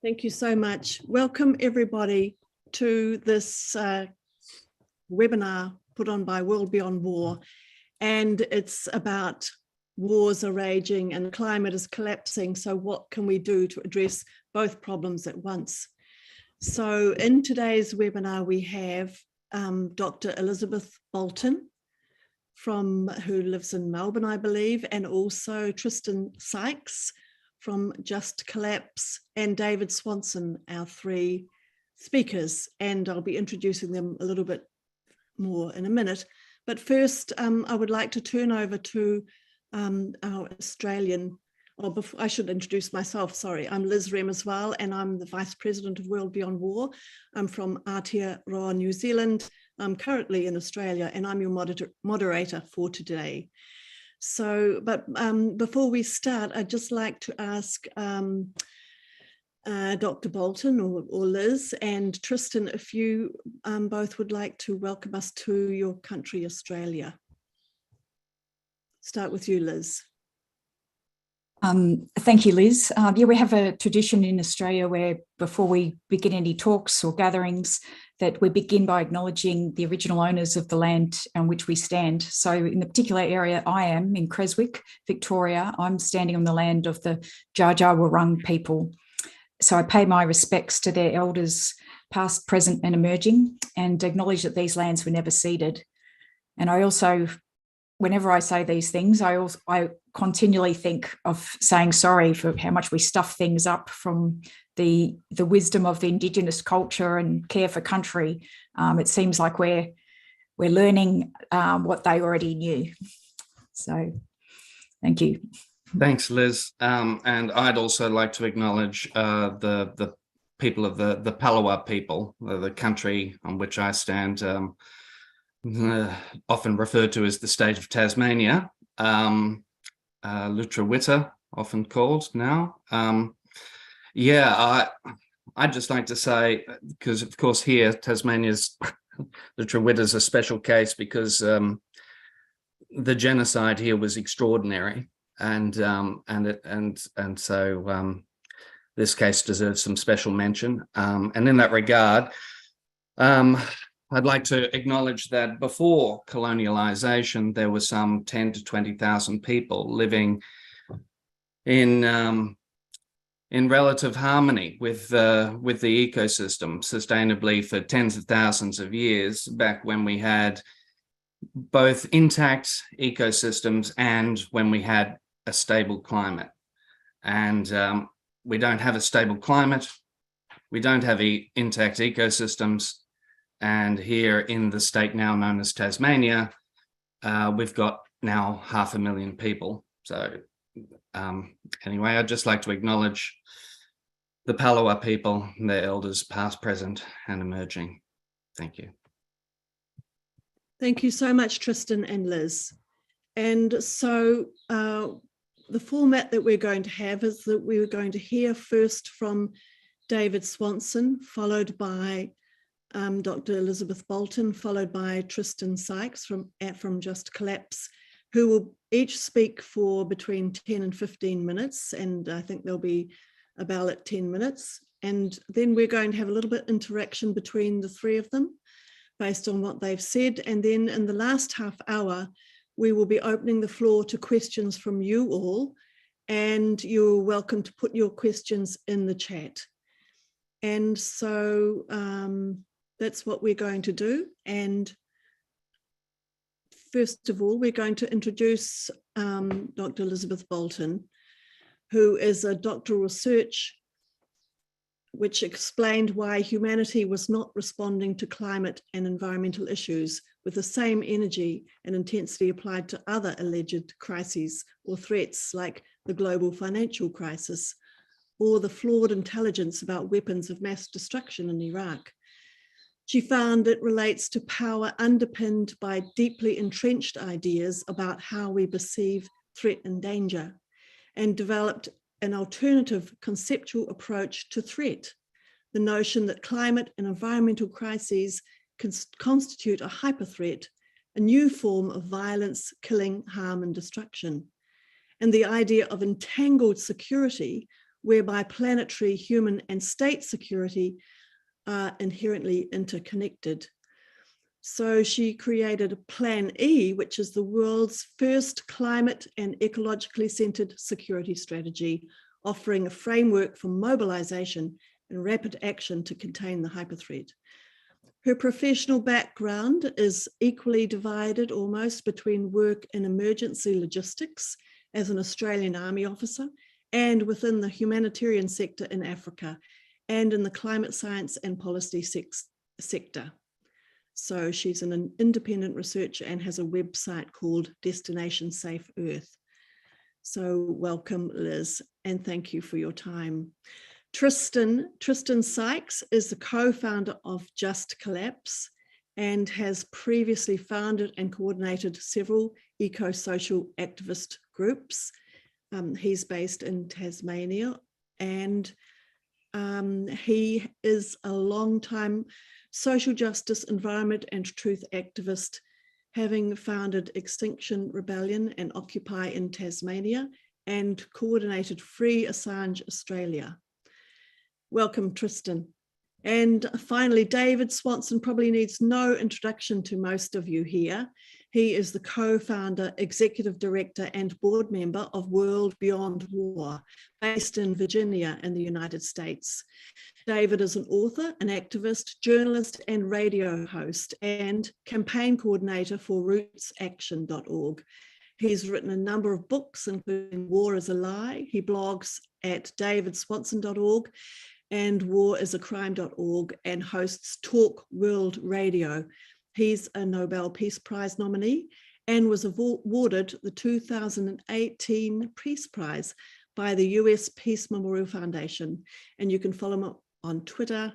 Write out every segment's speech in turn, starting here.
Thank you so much. Welcome everybody to this webinar put on by World Beyond War. And it's about wars are raging and climate is collapsing. So what can we do to address both problems at once? So in today's webinar, we have Dr. Elizabeth Boulton, who lives in Melbourne, I believe, and also Tristan Sykes from Just Collapse, and David Swanson, our three speakers. And I'll be introducing them a little bit more in a minute. But first, I would like to turn over to our Australian, I should introduce myself, sorry. I'm Liz Remmerswaal and I'm the Vice President of World Beyond War. I'm from Aotearoa, New Zealand. I'm currently in Australia and I'm your moderator for today. So, but before we start, I'd just like to ask Dr. Boulton or Liz and Tristan, if you both would like to welcome us to your country, Australia. Start with you, Liz. Thank you, Liz. Yeah, we have a tradition in Australia where before we begin any talks or gatherings, that we begin by acknowledging the original owners of the land on which we stand. So in the particular area I am, in Creswick, Victoria, I'm standing on the land of the Dja Dja Wurrung people. So I pay my respects to their elders, past, present and emerging, and acknowledge that these lands were never ceded. And I also, whenever I say these things, I continually think of saying sorry for how much we stuff things up from the wisdom of the Indigenous culture and care for country. It seems like we're learning what they already knew. So thank you. Thanks, Liz. And I'd also like to acknowledge the people of the Palawa people, the country on which I stand, often referred to as the state of Tasmania, Lutruwita, often called now. I'd just like to say, because of course here Tasmania's Lutruwita is a special case because the genocide here was extraordinary, and so this case deserves some special mention. And in that regard, I'd like to acknowledge that before colonialization, there were some 10 to 20,000 people living in relative harmony with the ecosystem sustainably for tens of thousands of years, back when we had both intact ecosystems and when we had a stable climate. And we don't have a stable climate, we don't have intact ecosystems. And here in the state now known as Tasmania, we've got now 500,000 people. So anyway, I'd just like to acknowledge the Palawa people, their elders past, present and emerging. Thank you. Thank you so much, Tristan and Liz. And so the format that we're going to have is that we're going to hear first from David Swanson, followed by Dr. Elizabeth Boulton, followed by Tristan Sykes from Just Collapse, who will each speak for between 10 and 15 minutes. And I think there'll be a bell at 10 minutes. And then we're going to have a little bit interaction between the three of them based on what they've said. And then in the last half hour, we will be opening the floor to questions from you all. And you're welcome to put your questions in the chat. And so that's what we're going to do. And first of all, we're going to introduce Dr. Elizabeth Boulton, who is a doctoral research which explained why humanity was not responding to climate and environmental issues with the same energy and intensity applied to other alleged crises or threats like the global financial crisis or the flawed intelligence about weapons of mass destruction in Iraq. She found it relates to power underpinned by deeply entrenched ideas about how we perceive threat and danger, and developed an alternative conceptual approach to threat, the notion that climate and environmental crises constitute a hyperthreat, a new form of violence, killing, harm, and destruction. And the idea of entangled security whereby planetary, human, and state security are inherently interconnected. So she created a Plan E, which is the world's first climate and ecologically centered security strategy, offering a framework for mobilization and rapid action to contain the hyperthreat. Her professional background is equally divided almost between work in emergency logistics as an Australian Army officer and within the humanitarian sector in Africa and in the climate science and policy sector. So she's an independent researcher and has a website called Destination Safe Earth. So welcome, Liz, and thank you for your time. Tristan Sykes is the co-founder of Just Collapse and has previously founded and coordinated several eco-social activist groups. He's based in Tasmania, and he is a long-time social justice, environment, and truth activist, having founded Extinction Rebellion and Occupy in Tasmania and coordinated Free Assange Australia. Welcome, Tristan. And finally, David Swanson probably needs no introduction to most of you here. He is the co-founder, executive director, and board member of World Beyond War, based in Virginia in the United States. David is an author, an activist, journalist, and radio host, and campaign coordinator for rootsaction.org. He's written a number of books, including War is a Lie. He blogs at davidswanson.org and warisacrime.org and hosts Talk World Radio. He's a Nobel Peace Prize nominee and was awarded the 2018 Peace Prize by the US Peace Memorial Foundation. And you can follow him on Twitter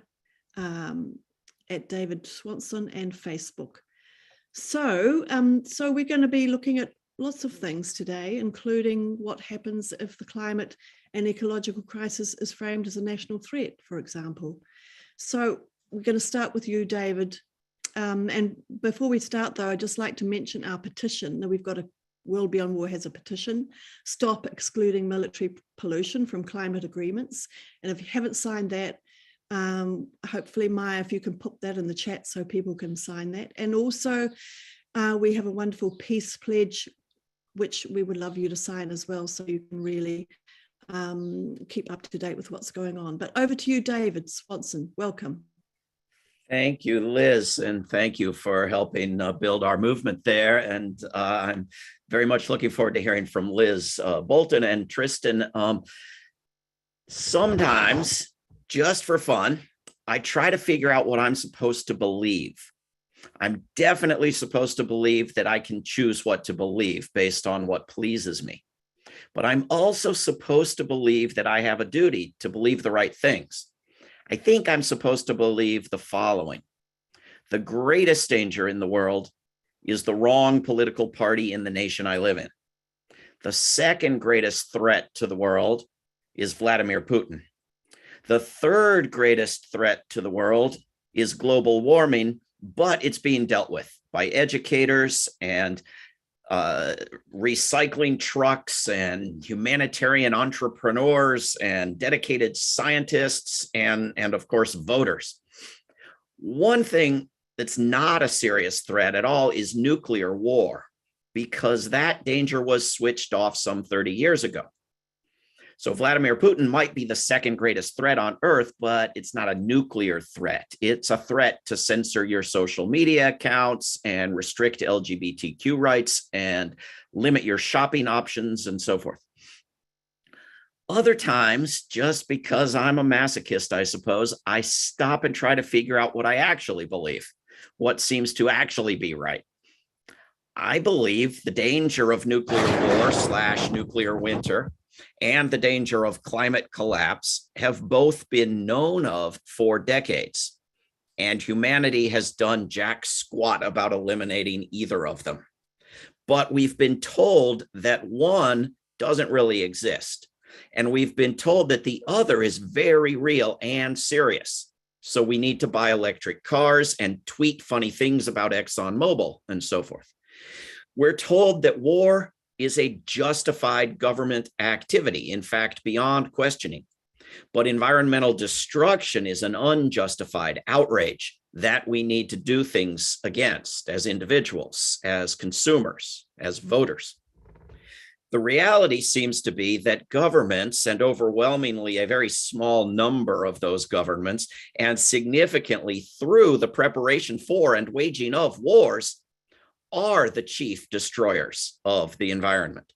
at David Swanson and Facebook. So we're going to be looking at lots of things today, including what happens if the climate and ecological crisis is framed as a national threat, for example. So we're going to start with you, David. And before we start, though, I'd just like to mention our petition. Now, we've got World Beyond War has a petition, Stop Excluding Military Pollution from Climate Agreements. And if you haven't signed that, hopefully, Maya, if you can put that in the chat so people can sign that. And also, we have a wonderful peace pledge, which we would love you to sign as well, so you can really keep up to date with what's going on. But over to you, David Swanson. Welcome. Thank you, Liz, and thank you for helping build our movement there. And I'm very much looking forward to hearing from Liz, Boulton, and Tristan. Sometimes, just for fun, I try to figure out what I'm supposed to believe. I'm definitely supposed to believe that I can choose what to believe based on what pleases me. But I'm also supposed to believe that I have a duty to believe the right things. I think I'm supposed to believe the following. The greatest danger in the world is the wrong political party in the nation I live in. The second greatest threat to the world is Vladimir Putin. The third greatest threat to the world is global warming, but it's being dealt with by educators and recycling trucks and humanitarian entrepreneurs and dedicated scientists and of course, voters. One thing that's not a serious threat at all is nuclear war, because that danger was switched off some 30 years ago. So Vladimir Putin might be the second greatest threat on Earth, but it's not a nuclear threat. It's a threat to censor your social media accounts and restrict LGBTQ rights and limit your shopping options and so forth. Other times, just because I'm a masochist, I suppose, I stop and try to figure out what I actually believe, what seems to actually be right. I believe the danger of nuclear war / nuclear winter and the danger of climate collapse have both been known of for decades, and humanity has done jack squat about eliminating either of them. But we've been told that one doesn't really exist, and we've been told that the other is very real and serious. So we need to buy electric cars and tweet funny things about ExxonMobil and so forth. We're told that war is a justified government activity, in fact, beyond questioning. But environmental destruction is an unjustified outrage that we need to do things against as individuals, as consumers, as voters. The reality seems to be that governments, and overwhelmingly a very small number of those governments, and significantly through the preparation for and waging of wars, are the chief destroyers of the environment.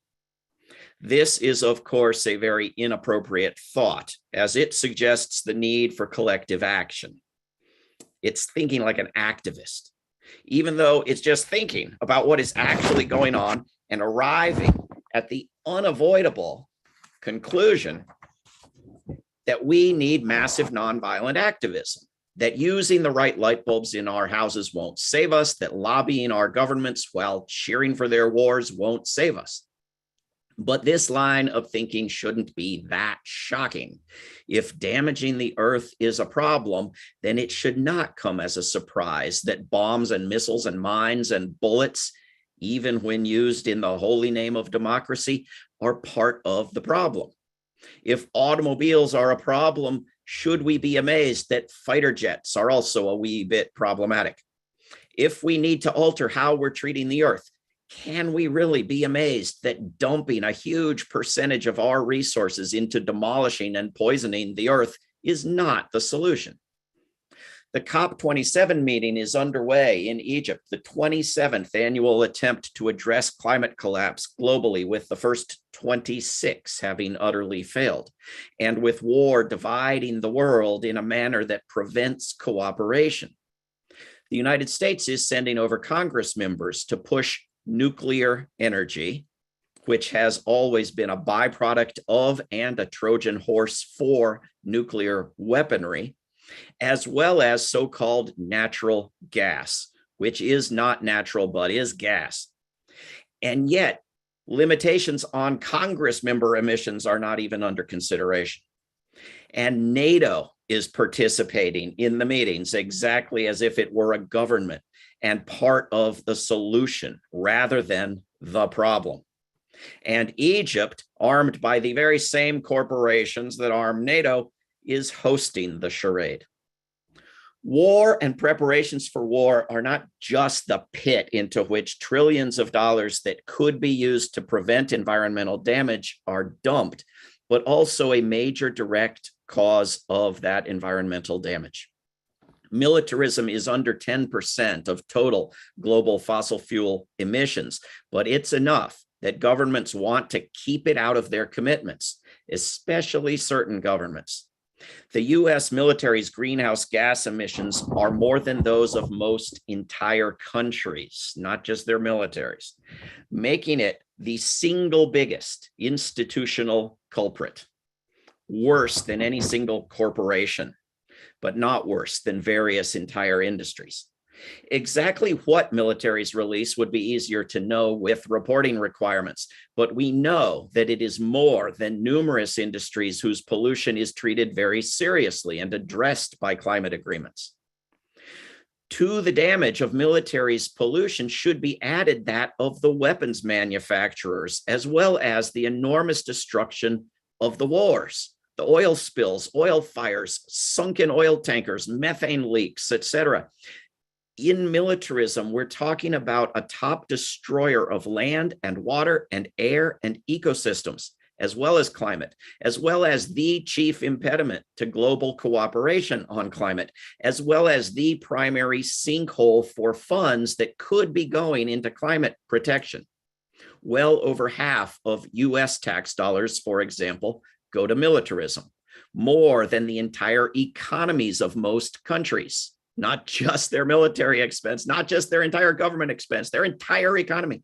This is, of course, a very inappropriate thought, as it suggests the need for collective action. It's thinking like an activist, even though it's just thinking about what is actually going on and arriving at the unavoidable conclusion that we need massive nonviolent activism, that using the right light bulbs in our houses won't save us, that lobbying our governments while cheering for their wars won't save us. But this line of thinking shouldn't be that shocking. If damaging the earth is a problem, then it should not come as a surprise that bombs and missiles and mines and bullets, even when used in the holy name of democracy, are part of the problem. If automobiles are a problem, should we be amazed that fighter jets are also a wee bit problematic? If we need to alter how we're treating the earth, can we really be amazed that dumping a huge percentage of our resources into demolishing and poisoning the earth is not the solution? The COP27 meeting is underway in Egypt, the 27th annual attempt to address climate collapse globally, with the first 26 having utterly failed, and with war dividing the world in a manner that prevents cooperation. The United States is sending over Congress members to push nuclear energy, which has always been a byproduct of and a Trojan horse for nuclear weaponry, as well as so-called natural gas, which is not natural but is gas. And yet, limitations on Congress member emissions are not even under consideration. And NATO is participating in the meetings exactly as if it were a government and part of the solution rather than the problem. And Egypt, armed by the very same corporations that arm NATO, is hosting the charade. War and preparations for war are not just the pit into which trillions of dollars that could be used to prevent environmental damage are dumped, but also a major direct cause of that environmental damage. Militarism is under 10% of total global fossil fuel emissions, but it's enough that governments want to keep it out of their commitments, especially certain governments. The US military's greenhouse gas emissions are more than those of most entire countries, not just their militaries, making it the single biggest institutional culprit, worse than any single corporation, but not worse than various entire industries. Exactly what militaries release would be easier to know with reporting requirements, but we know that it is more than numerous industries whose pollution is treated very seriously and addressed by climate agreements. To the damage of military's pollution should be added that of the weapons manufacturers, as well as the enormous destruction of the wars, the oil spills, oil fires, sunken oil tankers, methane leaks, etc. In militarism, we're talking about a top destroyer of land and water and air and ecosystems, as well as climate, as well as the chief impediment to global cooperation on climate, as well as the primary sinkhole for funds that could be going into climate protection. Well over half of US tax dollars, for example, go to militarism, more than the entire economies of most countries. Not just their military expense, not just their entire government expense, their entire economy.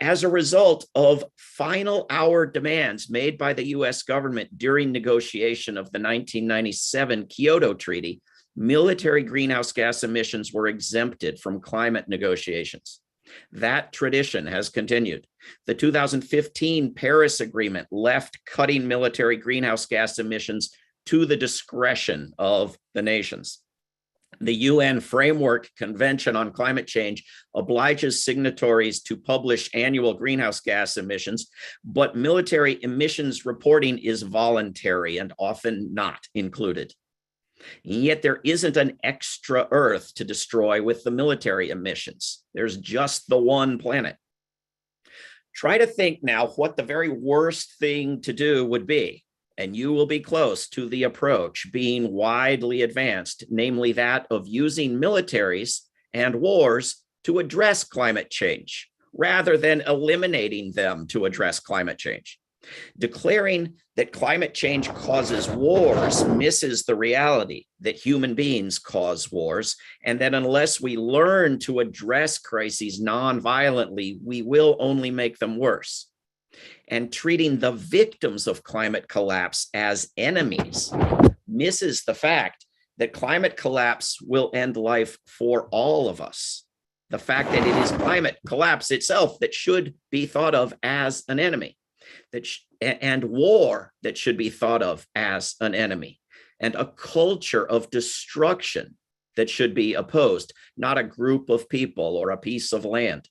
As a result of final hour demands made by the US government during negotiation of the 1997 Kyoto Treaty, military greenhouse gas emissions were exempted from climate negotiations. That tradition has continued. The 2015 Paris Agreement left cutting military greenhouse gas emissions to the discretion of the nations. The UN Framework Convention on Climate Change obliges signatories to publish annual greenhouse gas emissions, but military emissions reporting is voluntary and often not included. And yet there isn't an extra Earth to destroy with the military emissions. There's just the one planet. Try to think now what the very worst thing to do would be, and you will be close to the approach being widely advanced, namely that of using militaries and wars to address climate change, rather than eliminating them to address climate change. Declaring that climate change causes wars misses the reality that human beings cause wars, and that unless we learn to address crises non-violently, we will only make them worse. And treating the victims of climate collapse as enemies misses the fact that climate collapse will end life for all of us. The fact that it is climate collapse itself that should be thought of as an enemy, and war that should be thought of as an enemy, and a culture of destruction that should be opposed, not a group of people or a piece of land.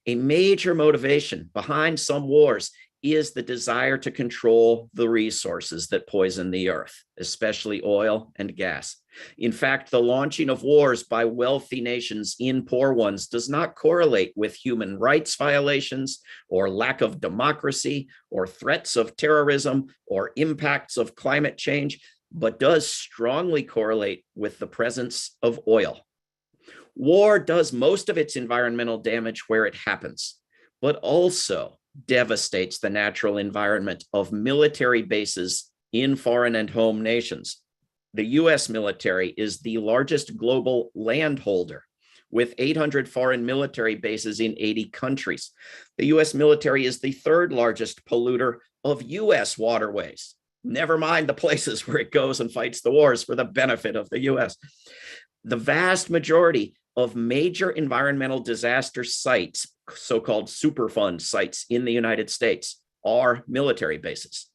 A major motivation behind some wars is the desire to control the resources that poison the earth, especially oil and gas. In fact, the launching of wars by wealthy nations in poor ones does not correlate with human rights violations or lack of democracy or threats of terrorism or impacts of climate change, but does strongly correlate with the presence of oil. War does most of its environmental damage where it happens, but also devastates the natural environment of military bases in foreign and home nations. The US military is the largest global landholder, with 800 foreign military bases in 80 countries. The US military is the third largest polluter of US waterways, never mind the places where it goes and fights the wars for the benefit of the US. The vast majority of major environmental disaster sites, so-called Superfund sites in the United States, are military bases.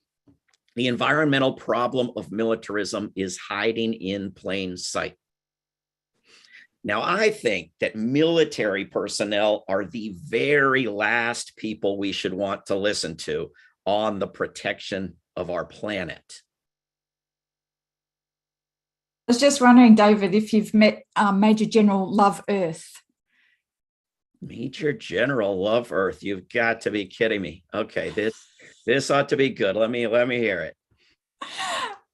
The environmental problem of militarism is hiding in plain sight. Now, I think that military personnel are the very last people we should want to listen to on the protection of our planet. I was just wondering, David, if you've met Major General Love Earth. Major General Love Earth, you've got to be kidding me. Okay, this ought to be good. Let me hear it.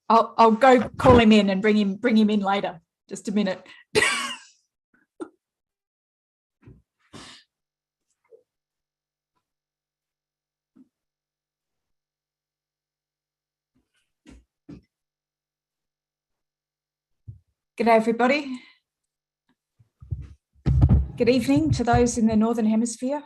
I'll go call him in and bring him in later. Just a minute. G'day, everybody. Good evening to those in the Northern Hemisphere,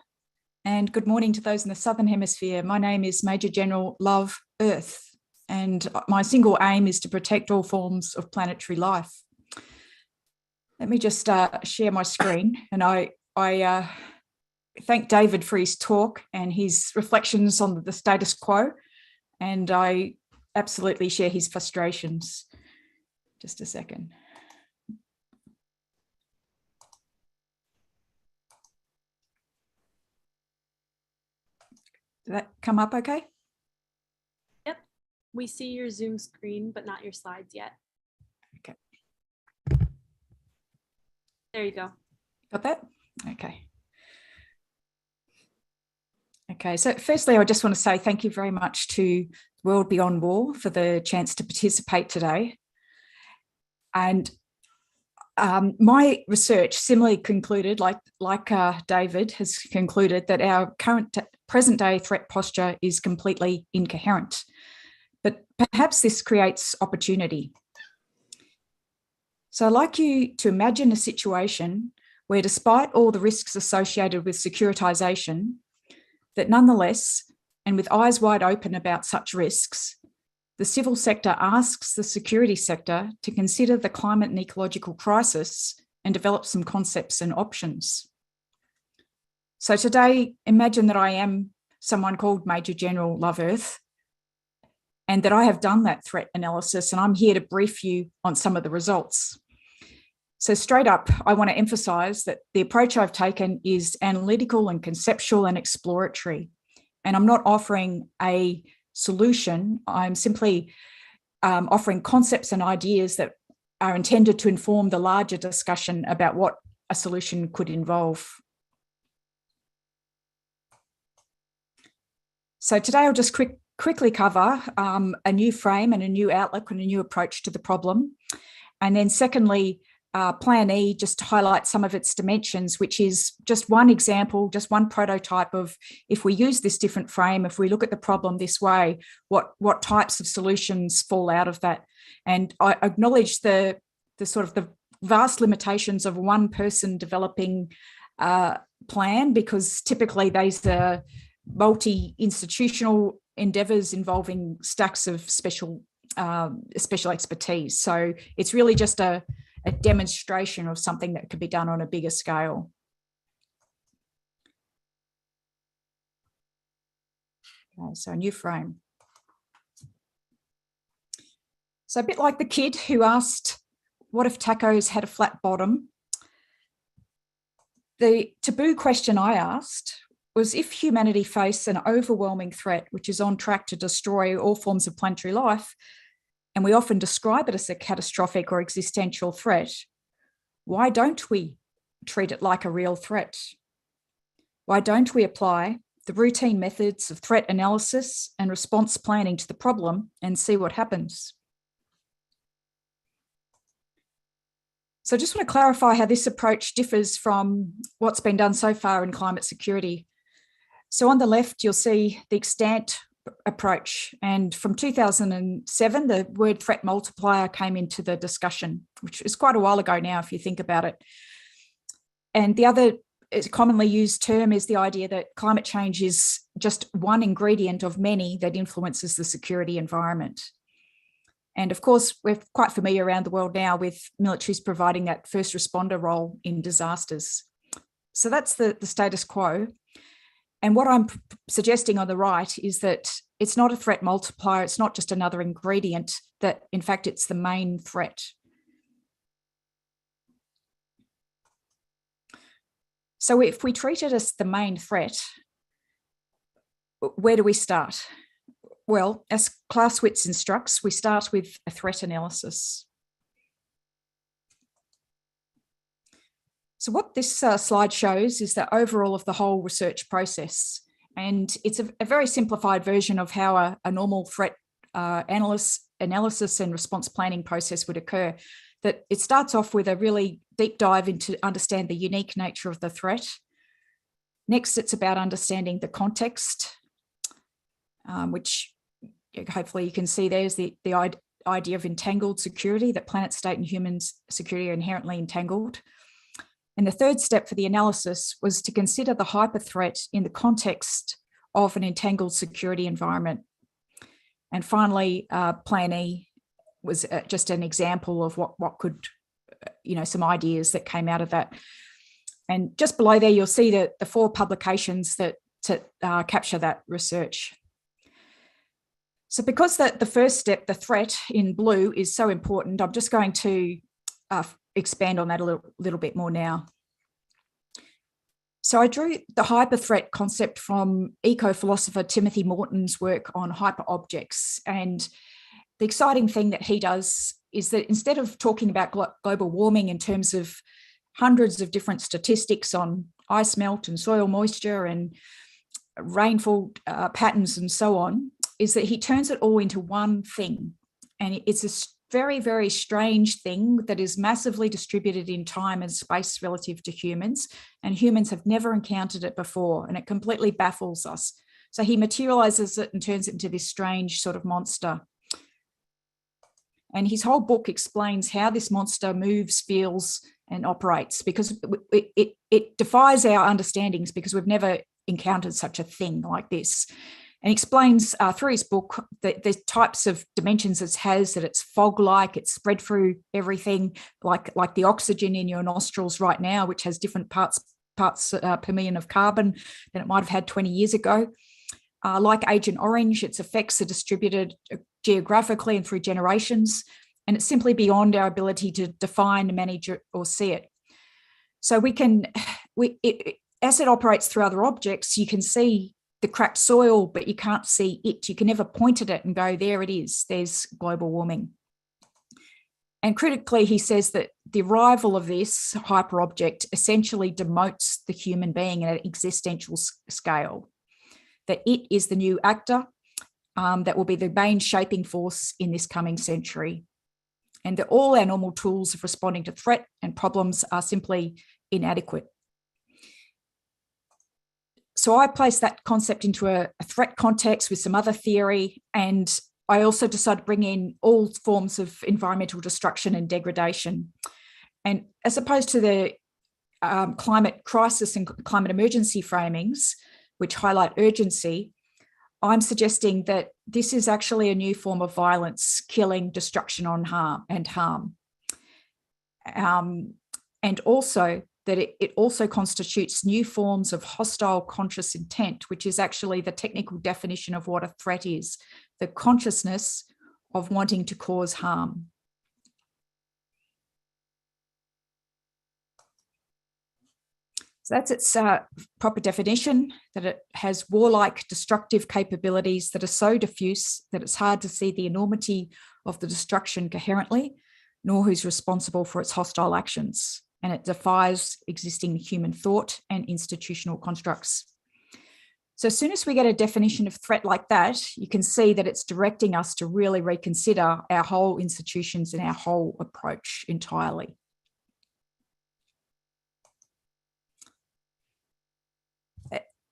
and good morning to those in the Southern Hemisphere. My name is Major General Love Earth, and my single aim is to protect all forms of planetary life. Let me just share my screen, and I thank David for his talk and his reflections on the status quo, and I absolutely share his frustrations. Just a second. Did that come up okay? Yep. We see your Zoom screen, but not your slides yet. Okay. There you go. Got that? Okay. Okay, so firstly, I just want to say thank you very much to World Beyond War for the chance to participate today. And my research similarly concluded, like David has concluded, that our present day threat posture is completely incoherent. But perhaps this creates opportunity. So I'd like you to imagine a situation where, despite all the risks associated with securitization, that nonetheless, and with eyes wide open about such risks, the civil sector asks the security sector to consider the climate and ecological crisis and develop some concepts and options. So today, imagine that I am someone called Major General Love Earth, and that I have done that threat analysis, and I'm here to brief you on some of the results. So straight up, I want to emphasize that the approach I've taken is analytical and conceptual and exploratory. And I'm not offering a solution. I'm simply offering concepts and ideas that are intended to inform the larger discussion about what a solution could involve. So today I'll just quickly cover a new frame and a new outlook and a new approach to the problem. And then secondly, Plan E, just to highlight some of its dimensions, which is just one example, just one prototype of, if we use this different frame, if we look at the problem this way, what types of solutions fall out of that. And I acknowledge the sort of the vast limitations of one person developing a plan, because typically these are multi-institutional endeavours involving stacks of special expertise. So it's really just a demonstration of something that could be done on a bigger scale. Okay, so a new frame. So a bit like the kid who asked, what if tacos had a flat bottom? The taboo question I asked was, if humanity faced an overwhelming threat which is on track to destroy all forms of planetary life, and we often describe it as a catastrophic or existential threat, why don't we treat it like a real threat? Why don't we apply the routine methods of threat analysis and response planning to the problem and see what happens? So I just want to clarify how this approach differs from what's been done so far in climate security. So on the left, you'll see the extant approach. And from 2007, the word threat multiplier came into the discussion, which is quite a while ago now, if you think about it. And the other commonly used term is the idea that climate change is just one ingredient of many that influences the security environment. And of course, we're quite familiar around the world now with militaries providing that first responder role in disasters. So that's the status quo. And what I'm suggesting on the right is that it's not a threat multiplier. It's not just another ingredient, that in fact, it's the main threat. So if we treat it as the main threat, where do we start? Well, as Clausewitz instructs, we start with a threat analysis. So what this slide shows is the overall of the whole research process. And it's a very simplified version of how a normal threat analysis and response planning process would occur. That it starts off with a really deep dive into understand the unique nature of the threat. Next, it's about understanding the context, which hopefully you can see there's the idea of entangled security, that planet, state and humans security are inherently entangled. And the third step for the analysis was to consider the hyperthreat in the context of an entangled security environment. And finally, Plan E was just an example of what could, some ideas that came out of that. And just below there, you'll see the 4 publications that capture that research. So because the first step, the threat in blue, is so important, I'm just going to expand on that a little bit more now. So I drew the hyperthreat concept from eco-philosopher Timothy Morton's work on hyperobjects. And the exciting thing that he does is that instead of talking about global warming in terms of hundreds of different statistics on ice melt and soil moisture and rainfall patterns and so on, is that he turns it all into one thing. And it's a very, very strange thing that is massively distributed in time and space relative to humans, and humans have never encountered it before, and it completely baffles us. So he materializes it and turns it into this strange sort of monster. And his whole book explains how this monster moves, feels, and operates, because it defies our understandings, because we've never encountered such a thing like this. And explains through his book that the types of dimensions it has, that it's fog-like, it's spread through everything, like the oxygen in your nostrils right now, which has different parts per million of carbon than it might have had 20 years ago. Like Agent Orange, its effects are distributed geographically and through generations. and it's simply beyond our ability to define, manage it, or see it. So as it operates through other objects, you can see the cracked soil, but you can't see it. You can never point at it and go, there it is, there's global warming. And critically, he says that the arrival of this hyperobject essentially demotes the human being at an existential scale, that it is the new actor that will be the main shaping force in this coming century, and that all our normal tools of responding to threat and problems are simply inadequate. So I placed that concept into a threat context with some other theory, and I also decided to bring in all forms of environmental destruction and degradation. And as opposed to the climate crisis and climate emergency framings, which highlight urgency, I'm suggesting that this is actually a new form of violence, killing, destruction on harm. And also that it also constitutes new forms of hostile conscious intent, which is actually the technical definition of what a threat is, the consciousness of wanting to cause harm. So that's its proper definition, that it has warlike destructive capabilities that are so diffuse that it's hard to see the enormity of the destruction coherently, nor who's responsible for its hostile actions. And it defies existing human thought and institutional constructs. So as soon as we get a definition of threat like that, you can see that it's directing us to really reconsider our whole institutions and our whole approach entirely.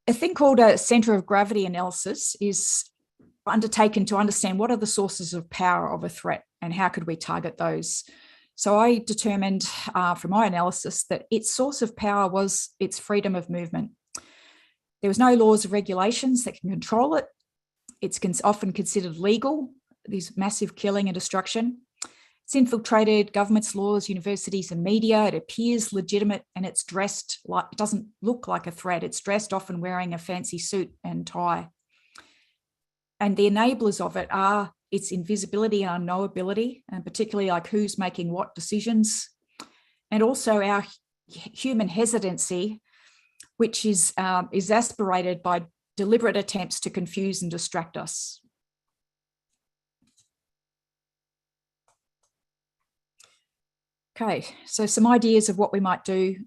A thing called a centre of gravity analysis is undertaken to understand what are the sources of power of a threat and how could we target those. So I determined from my analysis that its source of power was its freedom of movement. There was no laws or regulations that can control it. It's often considered legal, these massive killing and destruction. It's infiltrated governments, laws, universities, and media. It appears legitimate, and it's dressed like, it doesn't look like a threat. It's dressed often wearing a fancy suit and tie. And the enablers of it are its invisibility and unknowability, and particularly like who's making what decisions, and also our human hesitancy, which is exasperated by deliberate attempts to confuse and distract us. Okay, so some ideas of what we might do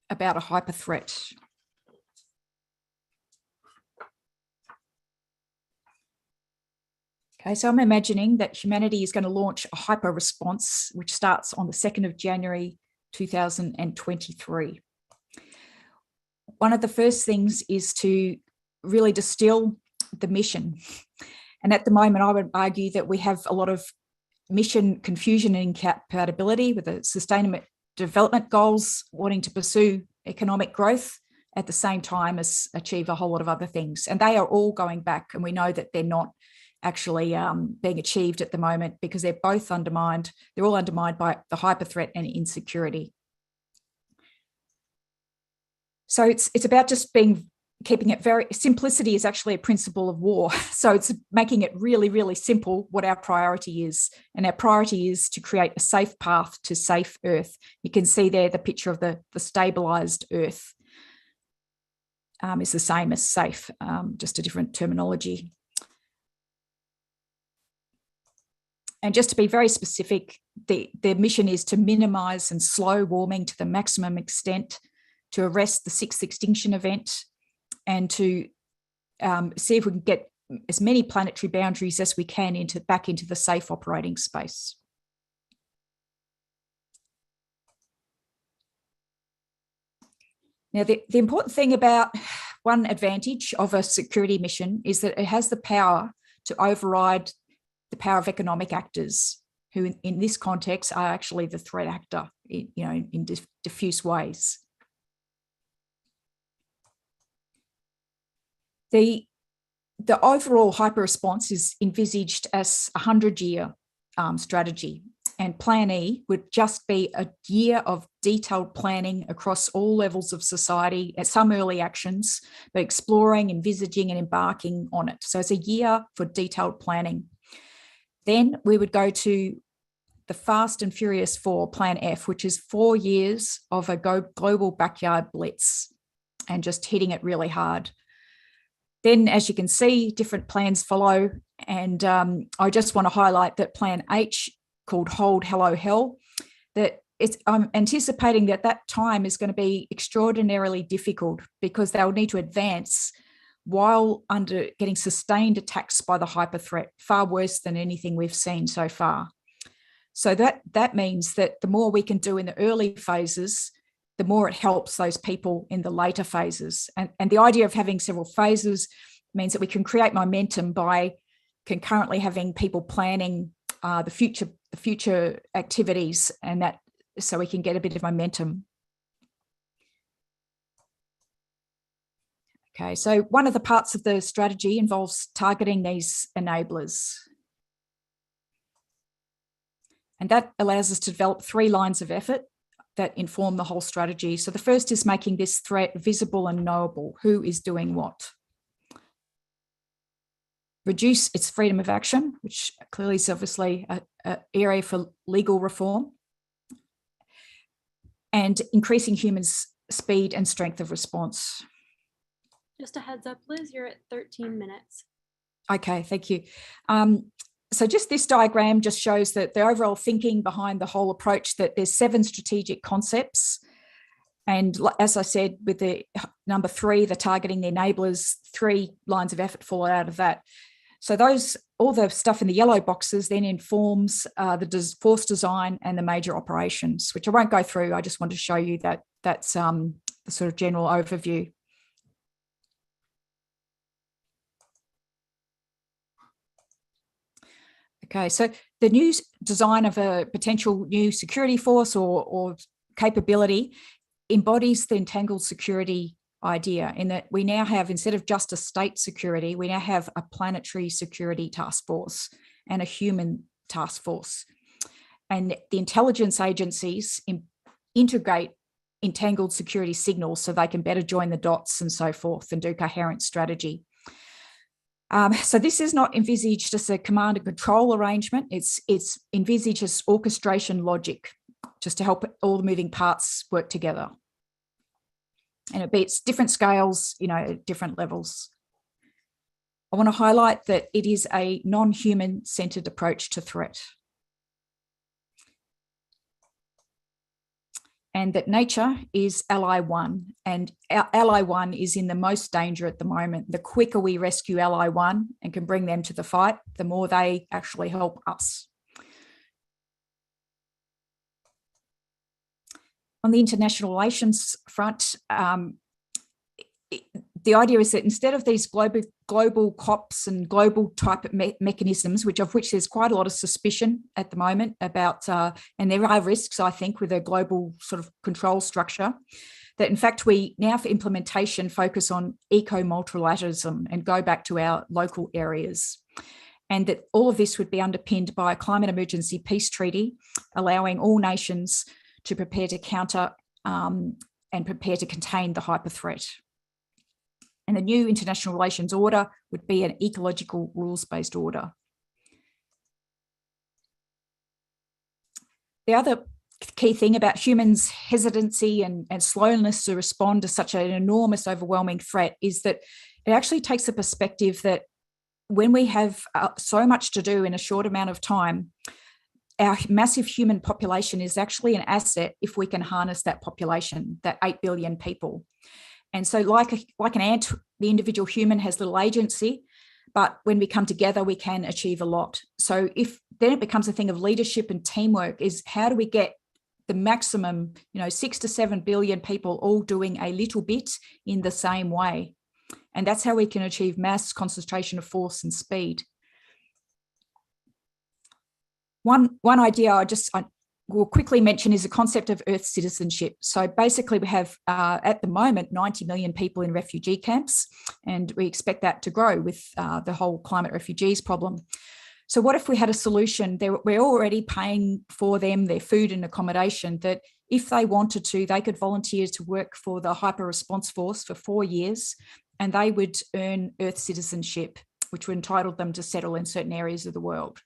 about a hyper threat. Okay, so I'm imagining that humanity is going to launch a hyper response, which starts on the 2nd of January, 2023. One of the first things is to really distill the mission. And at the moment, I would argue that we have a lot of mission confusion and incompatibility with the sustainable development goals, wanting to pursue economic growth at the same time as achieve a whole lot of other things. And they are all going back, and we know that they're not actually being achieved at the moment because they're both undermined. They're all undermined by the hyper threat and insecurity. So it's about just keeping it very, simplicity is actually a principle of war. So it's making it really, really simple what our priority is. And our priority is to create a safe path to safe Earth. You can see there the picture of the stabilized Earth is the same as safe, just a different terminology. And just to be very specific, the mission is to minimize and slow warming to the maximum extent, to arrest the 6th extinction event, and to see if we can get as many planetary boundaries as we can back into the safe operating space. Now, the important thing about one advantage of a security mission is that it has the power to override the power of economic actors, who in this context are actually the threat actor, in diffuse ways. The overall hyper response is envisaged as a 100-year strategy, and Plan E would just be a year of detailed planning across all levels of society, at some early actions, but exploring, envisaging, and embarking on it. So it's a year for detailed planning. Then we would go to the Fast and Furious 4, Plan F, which is 4 years of a global backyard blitz and just hitting it really hard. Then, as you can see, different plans follow. And I just want to highlight that Plan H, called Hold Hello Hell, that I'm anticipating that time is going to be extraordinarily difficult because they'll need to advance while under getting sustained attacks by the hyper threat, far worse than anything we've seen so far. So that means that the more we can do in the early phases, the more it helps those people in the later phases. And the idea of having several phases means that we can create momentum by concurrently having people planning the future activities, and that so we can get a bit of momentum. Okay, so one of the parts of the strategy involves targeting these enablers. And that allows us to develop 3 lines of effort that inform the whole strategy. So the first is making this threat visible and knowable. Who is doing what? Reduce its freedom of action, which clearly is obviously an area for legal reform. And increasing humans' speed and strength of response. Just a heads up, Liz, you're at 13 minutes. Okay, thank you. So just this diagram just shows that the overall thinking behind the whole approach, that there's 7 strategic concepts. And as I said, with the number 3, the targeting the enablers, 3 lines of effort fall out of that. So all the stuff in the yellow boxes then informs the force design and the major operations, which I won't go through. I just want to show you that that's the sort of general overview. Okay, so the new design of a potential new security force or capability embodies the entangled security idea, in that we now have, instead of just a state security, we now have a planetary security task force and a human task force. And the intelligence agencies integrate entangled security signals so they can better join the dots and so forth and do coherent strategy. So this is not envisaged as a command and control arrangement. It's envisaged as orchestration logic, just to help all the moving parts work together. And it beats different scales, at different levels. I want to highlight that it is a non-human centered approach to threat. And that nature is ally 1, and ally 1 is in the most danger at the moment. The quicker we rescue ally 1 and can bring them to the fight, the more they actually help us. On the international relations front, the idea is that instead of these global COPs and global type mechanisms, of which there's quite a lot of suspicion at the moment about, and there are risks, I think, with a global sort of control structure, that in fact we now for implementation focus on eco-multilateralism and go back to our local areas. And that all of this would be underpinned by a climate emergency peace treaty, allowing all nations to prepare to counter and prepare to contain the hyper threat. And the new international relations order would be an ecological rules-based order. The other key thing about humans' hesitancy and slowness to respond to such an enormous, overwhelming threat is that it actually takes the perspective that when we have so much to do in a short amount of time, our massive human population is actually an asset if we can harness that population, that 8 billion people. And so like an ant, the individual human has little agency, but when we come together, we can achieve a lot. So then it becomes a thing of leadership and teamwork, is how do we get the maximum, 6 to 7 billion people all doing a little bit in the same way. And that's how we can achieve mass concentration of force and speed. One idea I will quickly mention is the concept of Earth citizenship. So basically we have at the moment 90 million people in refugee camps, and we expect that to grow with the whole climate refugees problem. So what if we had a solution? We're already paying for them their food and accommodation, that if they wanted to, they could volunteer to work for the Hyper Response Force for 4 years, and they would earn Earth citizenship, which would entitle them to settle in certain areas of the world.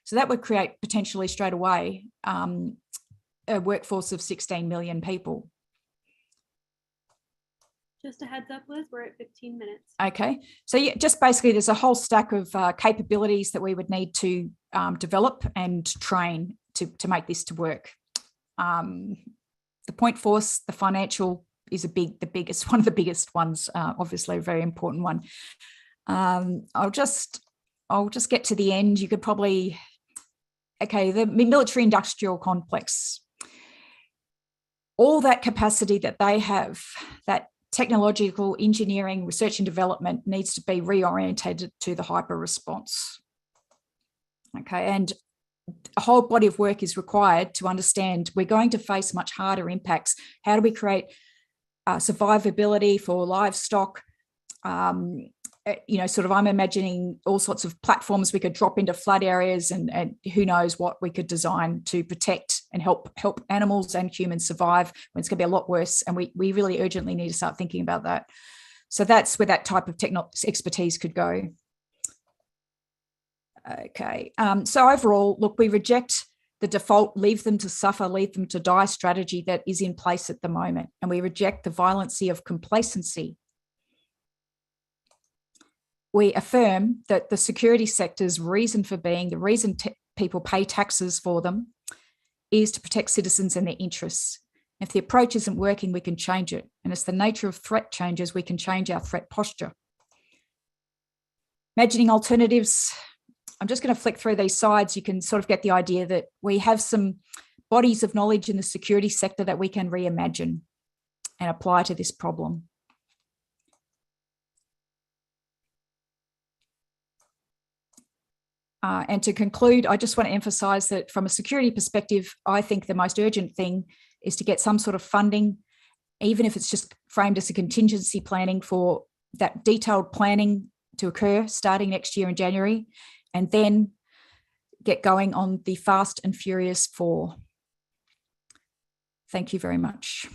So that would create potentially straight away a workforce of 16 million people. Just a heads up, Liz, we're at 15 minutes. Okay, so yeah, just basically there's a whole stack of capabilities that we would need to develop and train to make this to work. The point force, the financial is the biggest, one of the biggest ones, obviously a very important one. I'll just get to the end. You could probably, okay, the military industrial complex, all that capacity that they have, that technological engineering, research and development needs to be reorientated to the hyper response. Okay, and a whole body of work is required to understand we're going to face much harder impacts. How do we create survivability for livestock? Sort of I'm imagining all sorts of platforms we could drop into flood areas and who knows what we could design to protect and help animals and humans survive when it's going to be a lot worse. And we really urgently need to start thinking about that. So that's where that type of expertise could go. Okay, so overall, look, we reject the default, leave them to suffer, leave them to die strategy that is in place at the moment. And we reject the violency of complacency. We affirm that the security sector's reason for being, the reason people pay taxes for them, is to protect citizens and their interests. If the approach isn't working, we can change it. And as the nature of threat changes, we can change our threat posture. Imagining alternatives. I'm just going to flick through these sides. You can sort of get the idea that we have some bodies of knowledge in the security sector that we can reimagine and apply to this problem. And to conclude, I just want to emphasize that from a security perspective, I think the most urgent thing is to get some sort of funding, even if it's just framed as a contingency planning for that detailed planning to occur starting next year in January, and then get going on the Fast and Furious 4. Thank you very much.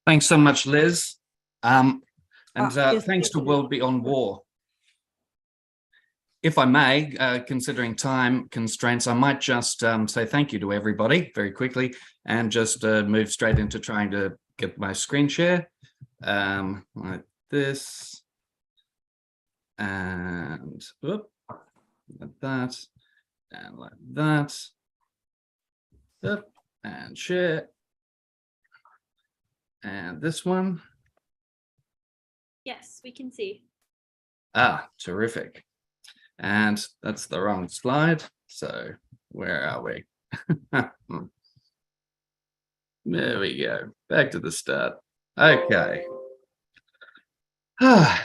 Thanks so much, Liz. Yes, Thanks to thank you. World Beyond War. If I may, considering time constraints, I might just say thank you to everybody very quickly and just move straight into trying to get my screen share like this. And whoop, like that, and like that. Whoop, and share. And this one. Yes, we can see. Ah, terrific. And that's the wrong slide. So where are we? There we go. Back to the start. Okay. Hi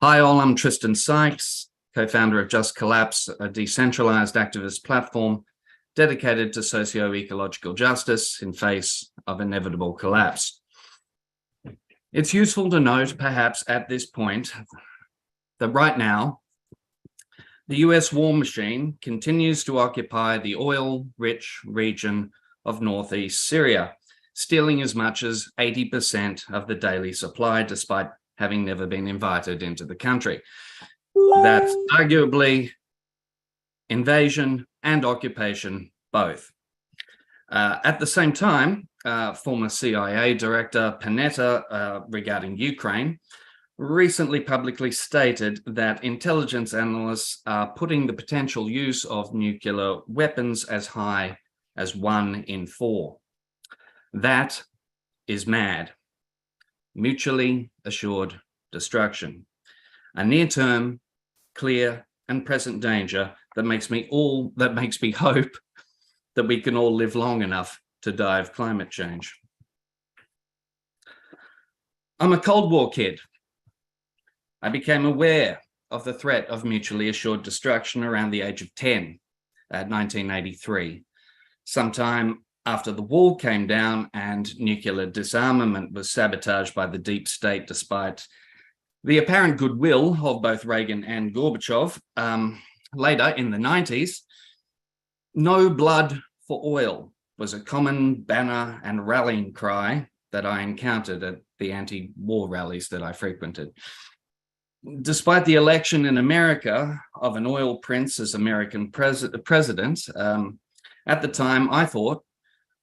all, I'm Tristan Sykes, co-founder of Just Collapse, a decentralized activist platform dedicated to socio-ecological justice in face of inevitable collapse. It's useful to note, perhaps at this point, that right now, the US war machine continues to occupy the oil-rich region of northeast Syria, stealing as much as 80% of the daily supply, despite having never been invited into the country. That's arguably invasion and occupation, both. At the same time, former CIA Director Panetta, regarding Ukraine, recently publicly stated that intelligence analysts are putting the potential use of nuclear weapons as high as 1 in 4. That is mad. Mutually assured destruction. A near-term, clear, and present danger that makes me hope that we can all live long enough to die of climate change. I'm a Cold War kid. I became aware of the threat of mutually assured destruction around the age of 10 at 1983, sometime after the wall came down and nuclear disarmament was sabotaged by the deep state, despite the apparent goodwill of both Reagan and Gorbachev. Later in the 90s, no blood for oil was a common banner and rallying cry that I encountered at the anti-war rallies that I frequented. Despite the election in America of an oil prince as American president, at the time I thought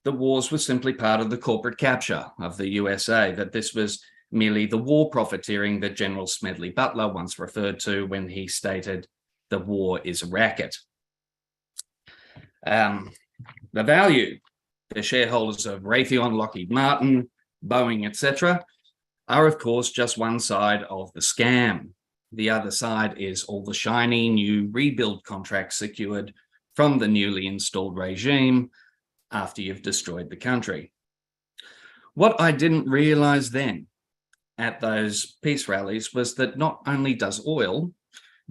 the wars were simply part of the corporate capture of the USA, that this was merely the war profiteering that General Smedley Butler once referred to when he stated, "The war is a racket." The value, the shareholders of Raytheon, Lockheed Martin, Boeing, etc., are of course just one side of the scam. The other side is all the shiny new rebuild contracts secured from the newly installed regime after you've destroyed the country. What I didn't realize then at those peace rallies was that not only does oil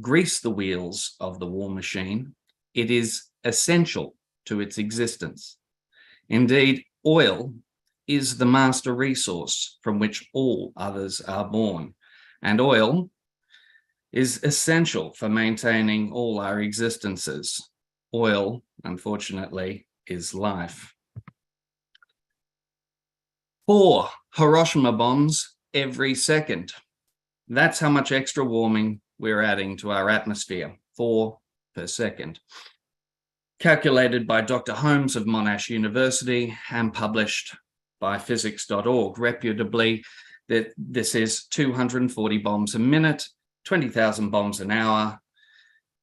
grease the wheels of the war machine, it is essential to its existence. Indeed, oil is the master resource from which all others are born, and oil is essential for maintaining all our existences. Oil, unfortunately, is life. 4 Hiroshima bombs every second. That's how much extra warming we're adding to our atmosphere, 4 per second. Calculated by Dr. Holmes of Monash University and published by physics.org reputably, that this is 240 bombs a minute, 20,000 bombs an hour.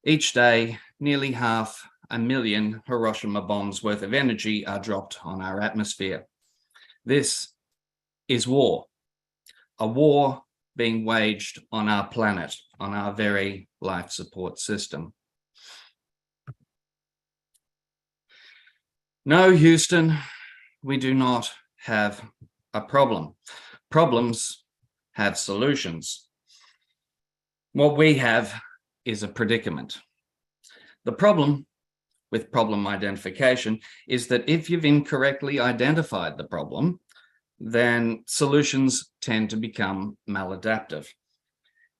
Each day, nearly 500,000 Hiroshima bombs worth of energy are dropped on our atmosphere. This is war, a war being waged on our planet, on our very life support system. No, Houston, we do not have a problem. Problems have solutions. What we have is a predicament. The problem with problem identification is that if you've incorrectly identified the problem, then solutions tend to become maladaptive.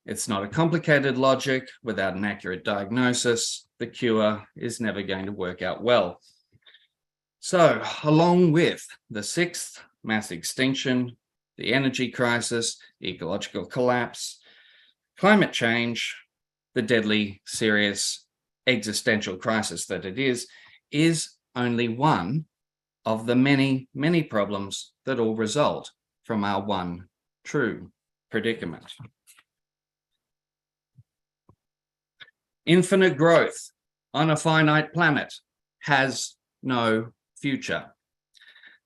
It's not a complicated logic. Without an accurate diagnosis, the cure is never going to work out well. So, along with the 6th mass extinction, the energy crisis, ecological collapse, climate change, the deadly, serious existential crisis that it is only one of the many, many problems that all result from our one true predicament. Infinite growth on a finite planet has no future.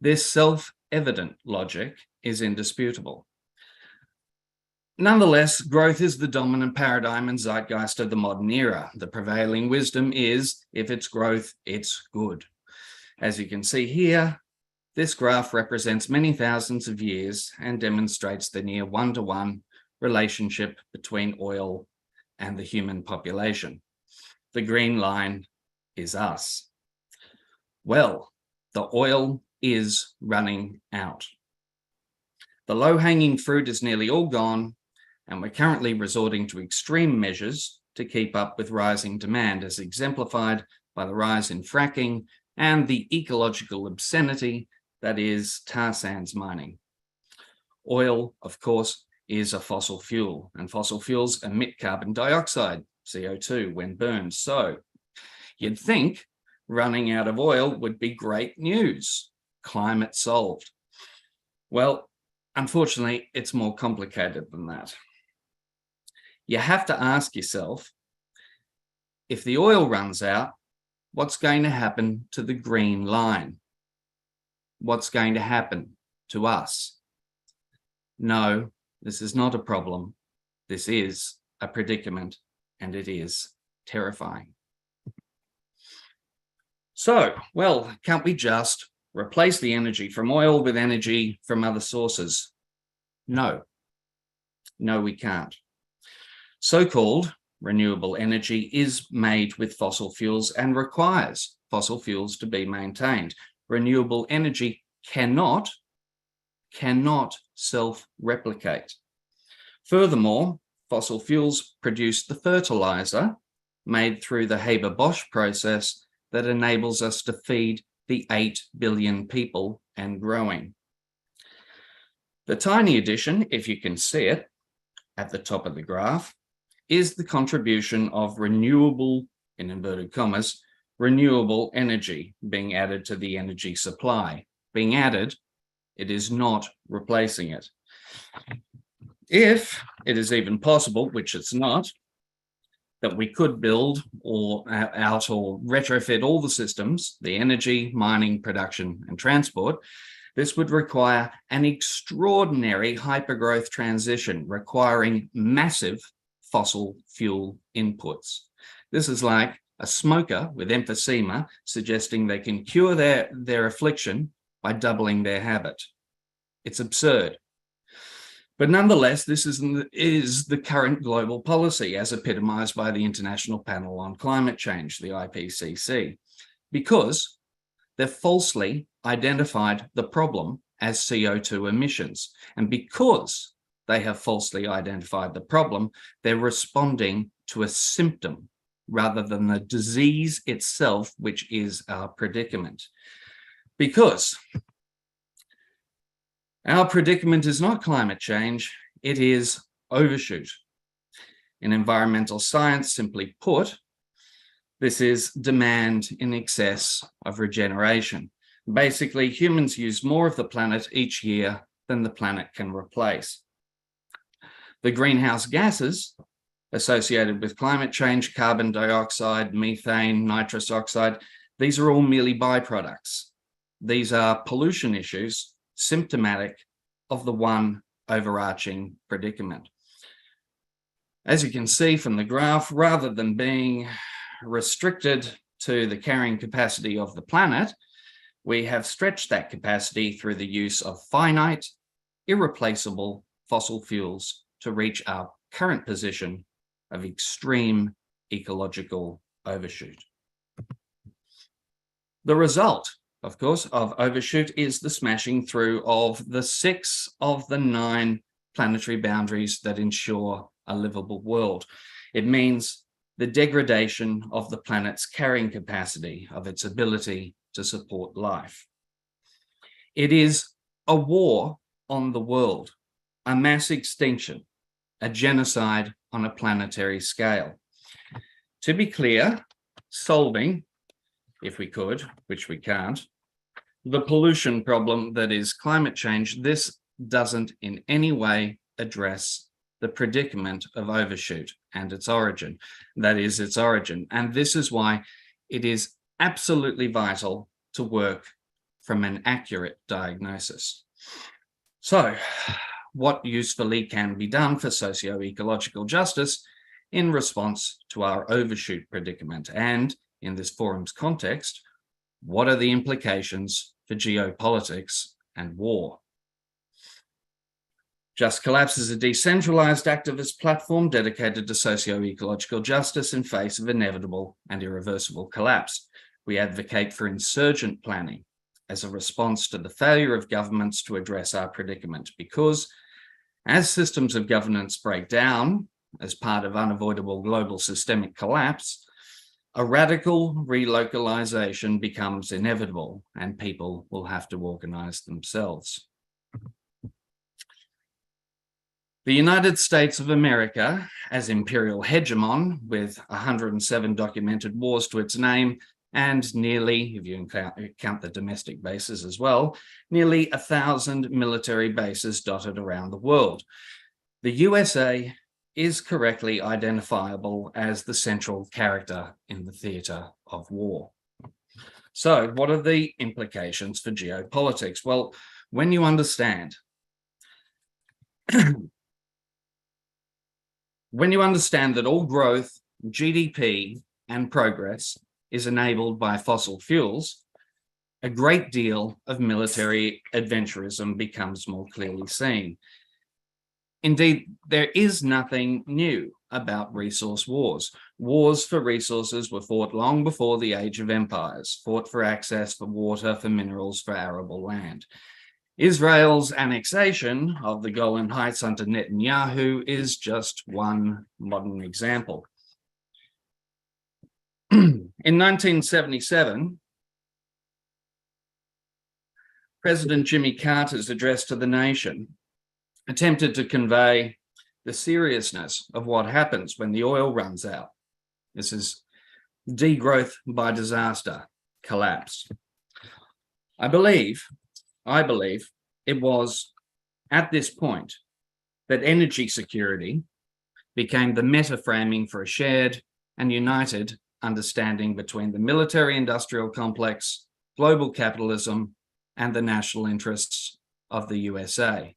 This self-evident logic is indisputable. Nonetheless, growth is the dominant paradigm and zeitgeist of the modern era. The prevailing wisdom is, if it's growth, it's good. As you can see here, this graph represents many thousands of years and demonstrates the near one-to-one relationship between oil and the human population. The green line is us. Well, the oil is running out. The low-hanging fruit is nearly all gone, and we're currently resorting to extreme measures to keep up with rising demand, as exemplified by the rise in fracking and the ecological obscenity that is tar sands mining. Oil, of course, is a fossil fuel, and fossil fuels emit carbon dioxide, CO2, when burned. So you'd think running out of oil would be great news. Climate solved. Well, unfortunately, it's more complicated than that. You have to ask yourself, if the oil runs out, what's going to happen to the green line? What's going to happen to us? No, this is not a problem. This is a predicament, and it is terrifying. So, well, can't we just replace the energy from oil with energy from other sources? No. No, we can't. So-called renewable energy is made with fossil fuels and requires fossil fuels to be maintained. Renewable energy cannot self-replicate. Furthermore, fossil fuels produce the fertilizer made through the Haber-Bosch process that enables us to feed the 8 billion people and growing. The tiny addition, if you can see it at the top of the graph, is the contribution of renewable, in inverted commas, renewable energy being added to the energy supply. Being added, it is not replacing it. If it is even possible, which it's not, that we could build or out or retrofit all the systems, the energy, mining, production, and transport, this would require an extraordinary hypergrowth transition requiring massive fossil fuel inputs. This is like a smoker with emphysema suggesting they can cure their affliction by doubling their habit. It's absurd. But nonetheless, this is the current global policy as epitomized by the International Panel on Climate Change, the IPCC, because they've falsely identified the problem as CO2 emissions. And because they have falsely identified the problem, they're responding to a symptom rather than the disease itself, which is our predicament. Because our predicament is not climate change, it is overshoot. In environmental science, simply put, this is demand in excess of regeneration. Basically, humans use more of the planet each year than the planet can replace. The greenhouse gases associated with climate change, carbon dioxide, methane, nitrous oxide, these are all merely byproducts. These are pollution issues symptomatic of the one overarching predicament. As you can see from the graph, rather than being restricted to the carrying capacity of the planet, we have stretched that capacity through the use of finite, irreplaceable fossil fuels to reach our current position of extreme ecological overshoot. The result, of course, of overshoot is the smashing through of the 6 of the 9 planetary boundaries that ensure a livable world. It means the degradation of the planet's carrying capacity, of its ability to support life. It is a war on the world, a mass extinction, a genocide on a planetary scale. To be clear, solving, if we could, which we can't, the pollution problem that is climate change, this doesn't in any way address the predicament of overshoot and its origin. That is its origin. And this is why it is absolutely vital to work from an accurate diagnosis. So, what usefully can be done for socio-ecological justice in response to our overshoot predicament? And in this forum's context, what are the implications for geopolitics and war? Just Collapse is a decentralized activist platform dedicated to socio-ecological justice in face of inevitable and irreversible collapse. We advocate for insurgent planning as a response to the failure of governments to address our predicament, because as systems of governance break down as part of unavoidable global systemic collapse, a radical relocalization becomes inevitable and people will have to organize themselves. The United States of America, as imperial hegemon with 107 documented wars to its name, and nearly, if you count the domestic bases as well, nearly 1,000 military bases dotted around the world. The USA is correctly identifiable as the central character in the theatre of war. So, what are the implications for geopolitics? Well, when you understand that all growth, GDP, and progress is enabled by fossil fuels, a great deal of military adventurism becomes more clearly seen. Indeed, there is nothing new about resource wars. Wars for resources were fought long before the age of empires, fought for access, for water, for minerals, for arable land. Israel's annexation of the Golan Heights under Netanyahu is just one modern example. In 1977, President Jimmy Carter's address to the nation attempted to convey the seriousness of what happens when the oil runs out. This is degrowth by disaster, collapse. I believe it was at this point that energy security became the meta framing for a shared and united understanding between the military-industrial complex, global capitalism, and the national interests of the USA.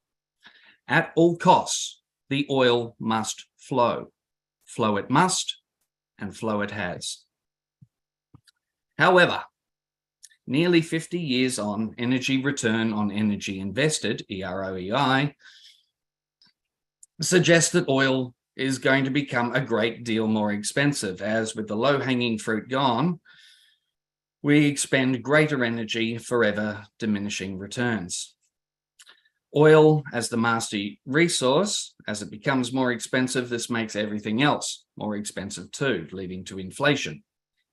At all costs, the oil must flow. Flow it must, and flow it has. However, nearly 50 years on, energy return on energy invested, EROEI, suggests that oil is going to become a great deal more expensive, as with the low-hanging fruit gone, we expend greater energy for ever diminishing returns. Oil as the master resource, as it becomes more expensive, this makes everything else more expensive too, leading to inflation,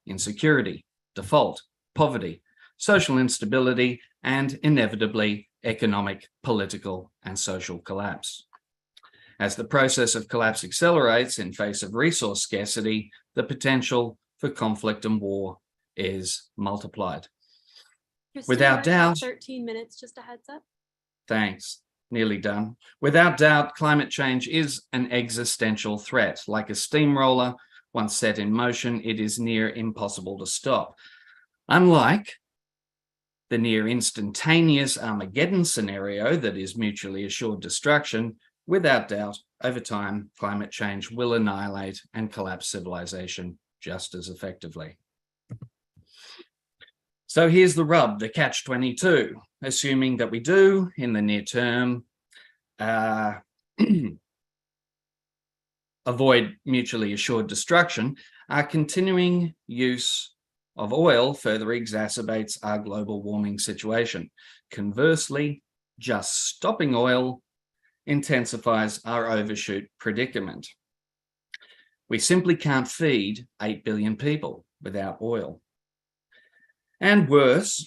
insecurity, default, poverty, social instability, and inevitably economic, political, and social collapse. As the process of collapse accelerates in face of resource scarcity, the potential for conflict and war is multiplied. Tristan, Without we're at doubt, 13 minutes, just a heads up. thanks, nearly done. Without doubt, climate change is an existential threat. Like a steamroller, once set in motion, it is near impossible to stop. Unlike the near instantaneous Armageddon scenario that is mutually assured destruction, without doubt, over time, climate change will annihilate and collapse civilization just as effectively. So here's the rub, the catch-22. Assuming that we do, in the near term, avoid mutually assured destruction, our continuing use of oil further exacerbates our global warming situation. Conversely, just stopping oil intensifies our overshoot predicament. We simply can't feed 8 billion people without oil. And worse,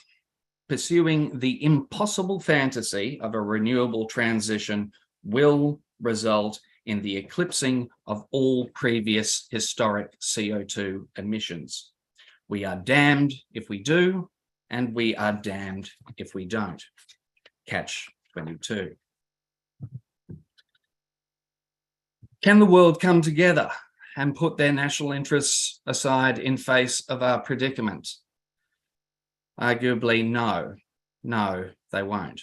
pursuing the impossible fantasy of a renewable transition will result in the eclipsing of all previous historic CO2 emissions. We are damned if we do, and we are damned if we don't. Catch 22. Can the world come together and put their national interests aside in face of our predicament? Arguably, no. No, they won't.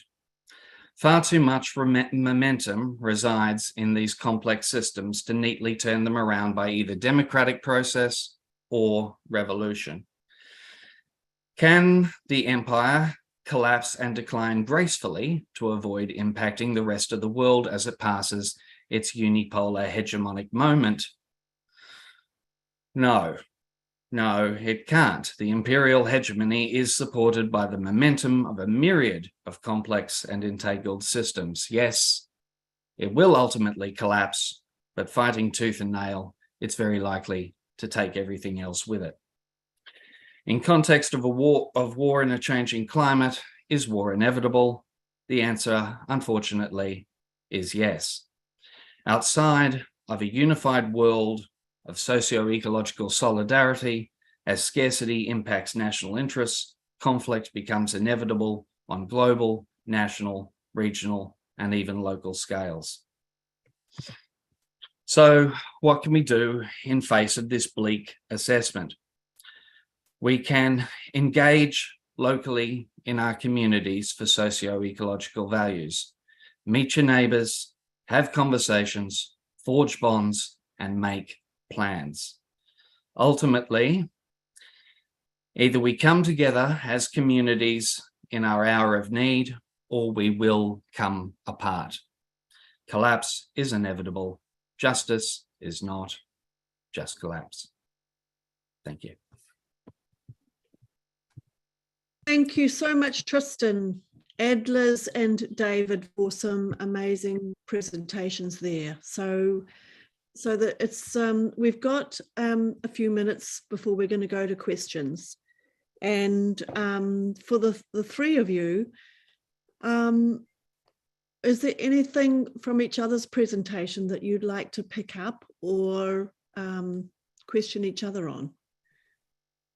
Far too much momentum resides in these complex systems to neatly turn them around by either democratic process or revolution. Can the empire collapse and decline gracefully to avoid impacting the rest of the world as it passes its unipolar hegemonic moment? No, it can't. The imperial hegemony is supported by the momentum of a myriad of complex and entangled systems. Yes, it will ultimately collapse, but fighting tooth and nail, it's very likely to take everything else with it. In context of war in a changing climate, is war inevitable? The answer, unfortunately, is yes. Outside of a unified world of socio-ecological solidarity, as scarcity impacts national interests, conflict becomes inevitable on global, national, regional, and even local scales. So what can we do in face of this bleak assessment? We can engage locally in our communities for socio-ecological values. Meet your neighbours, have conversations, forge bonds, and make plans. Ultimately, either we come together as communities in our hour of need, or we will come apart. Collapse is inevitable. Justice is not. Just collapse. Thank you. Thank you so much, Tristan, Liz, and David, for some amazing presentations there. So that it's we've got a few minutes before we're going to go to questions, and for the three of you, is there anything from each other's presentation that you'd like to pick up or question each other on?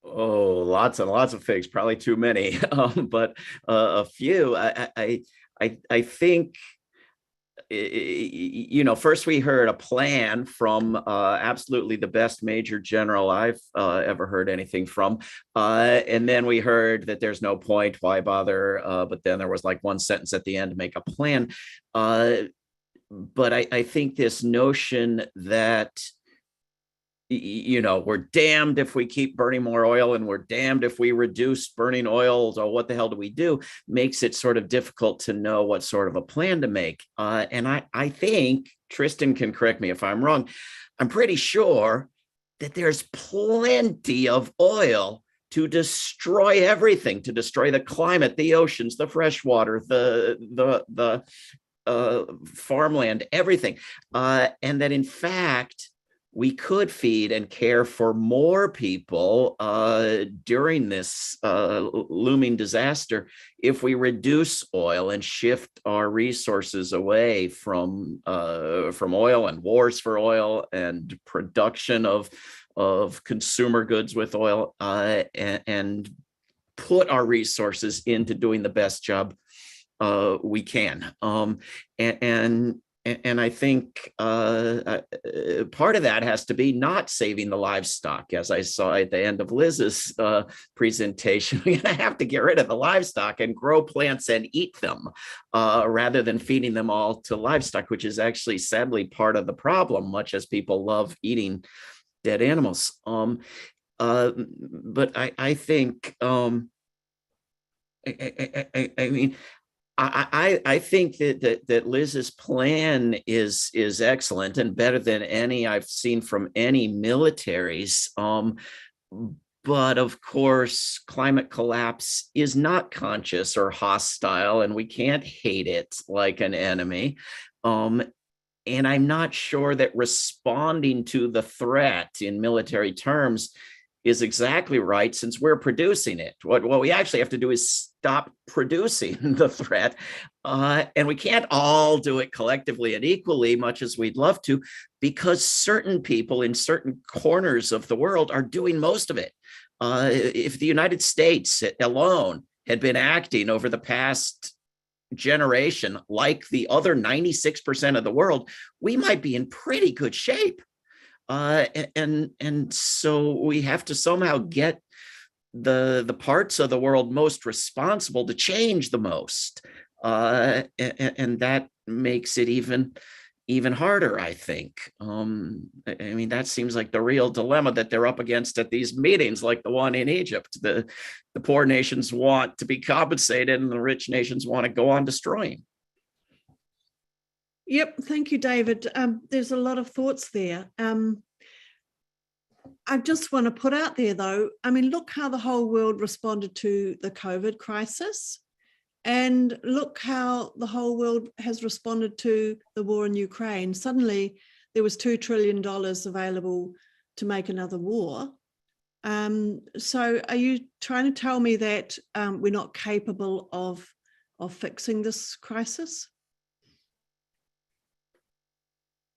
Oh, lots and lots of things, probably too many, but a few. I think, first we heard a plan from absolutely the best Major General I've ever heard anything from. And then we heard that there's no point, why bother? But then there was like one sentence at the end, make a plan. But I think this notion that we're damned if we keep burning more oil and we're damned if we reduce burning oil. So what the hell do we do? Makes it sort of difficult to know what sort of a plan to make. And I think, Tristan can correct me if I'm wrong, I'm pretty sure that there's plenty of oil to destroy everything, to destroy the climate, the oceans, the fresh water, the farmland, everything. And that in fact, we could feed and care for more people during this looming disaster if we reduce oil and shift our resources away from oil and wars for oil and production of consumer goods with oil, and put our resources into doing the best job we can. And I think part of that has to be not saving the livestock. As I saw at the end of Liz's presentation, we're going to have to get rid of the livestock and grow plants and eat them rather than feeding them all to livestock, which is actually sadly part of the problem, much as people love eating dead animals. But I think, I mean, I think that Liz's plan is excellent and better than any I've seen from any militaries. But of course, climate collapse is not conscious or hostile, and we can't hate it like an enemy. And I'm not sure that responding to the threat in military terms is exactly right, since we're producing it. What we actually have to do is stop producing the threat. And we can't all do it collectively and equally, much as we'd love to, because certain people in certain corners of the world are doing most of it. If the United States alone had been acting over the past generation like the other 96% of the world, we might be in pretty good shape. And so we have to somehow get the parts of the world most responsible to change the most. And that makes it even harder, I think. I mean, that seems like the real dilemma that they're up against at these meetings, like the one in Egypt. The poor nations want to be compensated and the rich nations want to go on destroying. Yep, thank you, David. There's a lot of thoughts there. I just want to put out there, though, I mean, look how the whole world responded to the COVID crisis, and look how the whole world has responded to the war in Ukraine. Suddenly, there was $2 trillion available to make another war. So are you trying to tell me that we're not capable of fixing this crisis?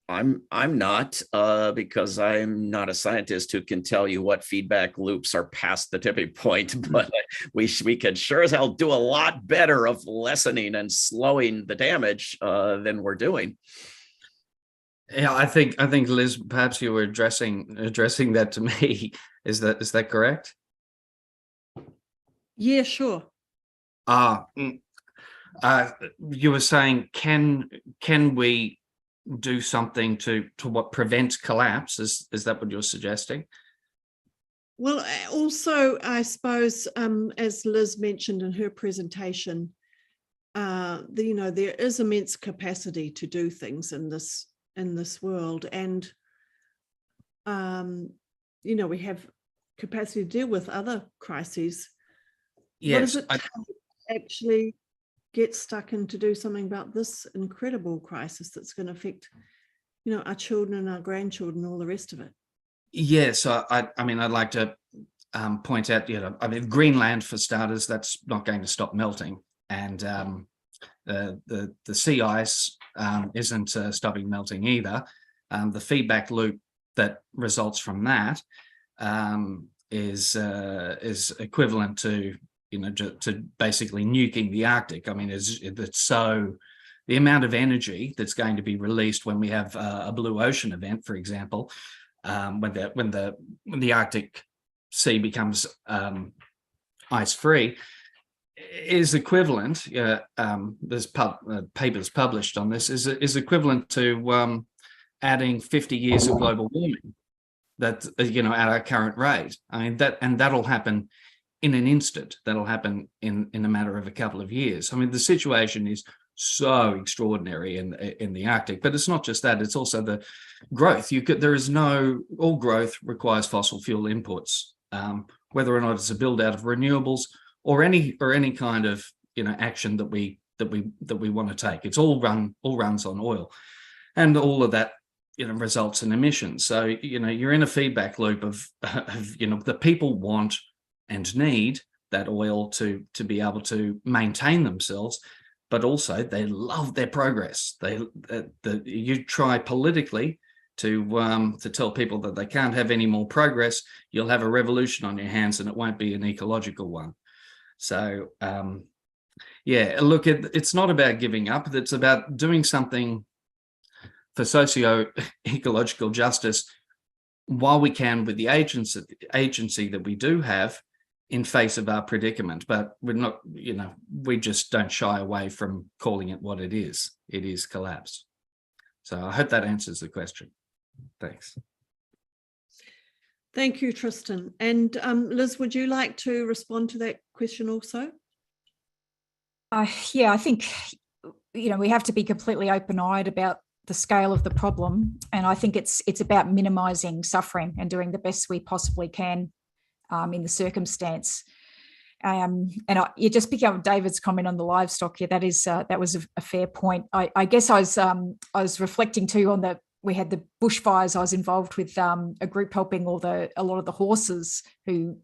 I'm not, because I'm not a scientist who can tell you what feedback loops are past the tipping point, but we can sure as hell do a lot better of lessening and slowing the damage than we're doing. Yeah, I think Liz, perhaps you were addressing that to me. Is that correct? Yeah, sure. You were saying, can we do something to what prevents collapse? Is that what you're suggesting? Well, also, I suppose, as Liz mentioned in her presentation, there is immense capacity to do things in this world, and we have capacity to deal with other crises. Yes, what does it take to actually get stuck in to do something about this incredible crisis that's going to affect, our children and our grandchildren, all the rest of it? Yes, I mean, I'd like to point out, I mean, Greenland, for starters, that's not going to stop melting. And The sea ice isn't stopping melting either. The feedback loop that results from that is equivalent to to basically nuking the Arctic. I mean, it's so the amount of energy that's going to be released when we have a blue ocean event, for example, when the Arctic sea becomes ice free, is equivalent. There's papers published on this. Is equivalent to adding 50 years of global warming. That at our current rate. I mean that'll happen in an instant. That'll happen in a matter of a couple of years. I mean the situation is so extraordinary in the Arctic, but it's not just that. It's also the growth. All growth requires fossil fuel inputs, whether or not it's a build out of renewables or any kind of action that we want to take. It's all runs on oil, and all of that results in emissions. So you're in a feedback loop of the people want and need that oil to be able to maintain themselves, but also they love their progress. You try politically to tell people that they can't have any more progress, you'll have a revolution on your hands, and it won't be an ecological one. So look, it's not about giving up. It's about doing something for socio-ecological justice while we can with the agency that we do have in face of our predicament. But we're not, we just don't shy away from calling it what it is. It is collapse. So I hope that answers the question. Thanks. Thank you, Tristan. And Liz, would you like to respond to that question also? I think, we have to be completely open-eyed about the scale of the problem. And I think it's about minimizing suffering and doing the best we possibly can in the circumstance. You just pick up David's comment on the livestock here. That was a fair point. I guess I was reflecting too on we had the bushfires. I was involved with a group helping a lot of the horses who,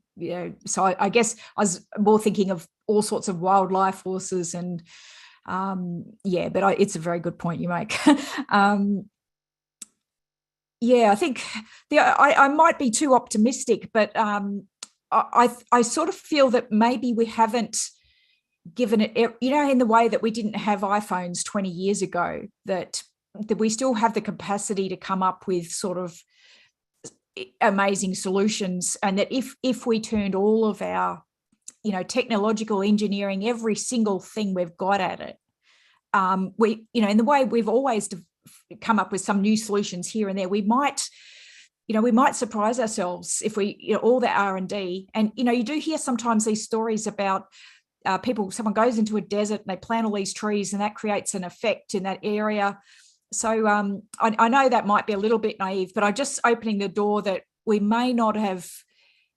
so I guess I was more thinking of all sorts of wildlife, horses, and but it's a very good point you make. I think I might be too optimistic, but I sort of feel that maybe we haven't given it, in the way that we didn't have iPhones 20 years ago, that we still have the capacity to come up with sort of amazing solutions, and that if we turned all of our technological engineering, every single thing we've got at it, we in the way we've always come up with some new solutions here and there, we might surprise ourselves if we all the R&D. And you do hear sometimes these stories about someone goes into a desert and they plant all these trees and that creates an effect in that area. So I know that might be a little bit naive, but I'm just opening the door that we may not have,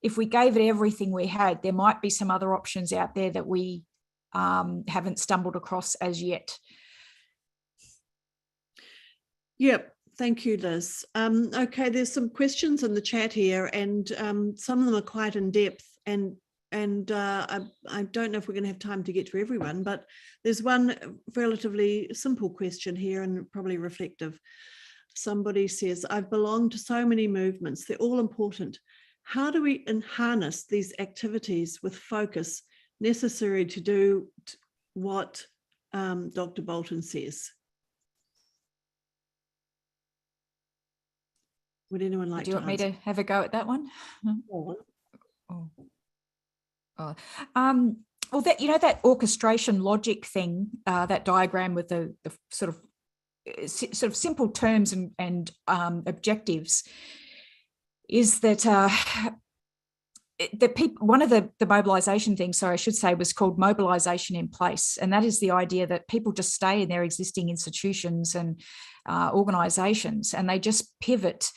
if we gave it everything we had, there might be some other options out there that we haven't stumbled across as yet. Yep. Thank you, Liz. Okay, there's some questions in the chat here, and some of them are quite in depth, and I don't know if we're going to have time to get to everyone, but there's one relatively simple question here and probably reflective. Somebody says, I've belonged to so many movements, they're all important. How do we harness these activities with focus necessary to do what Dr. Boulton says? Would anyone like to answer? Do you want me to have a go at that one? Well, that orchestration logic thing, that diagram with the sort of simple terms and objectives, is that one of the mobilisation things, sorry, I should say, was called mobilisation in place, and that is the idea that people just stay in their existing institutions and organisations, and they just pivot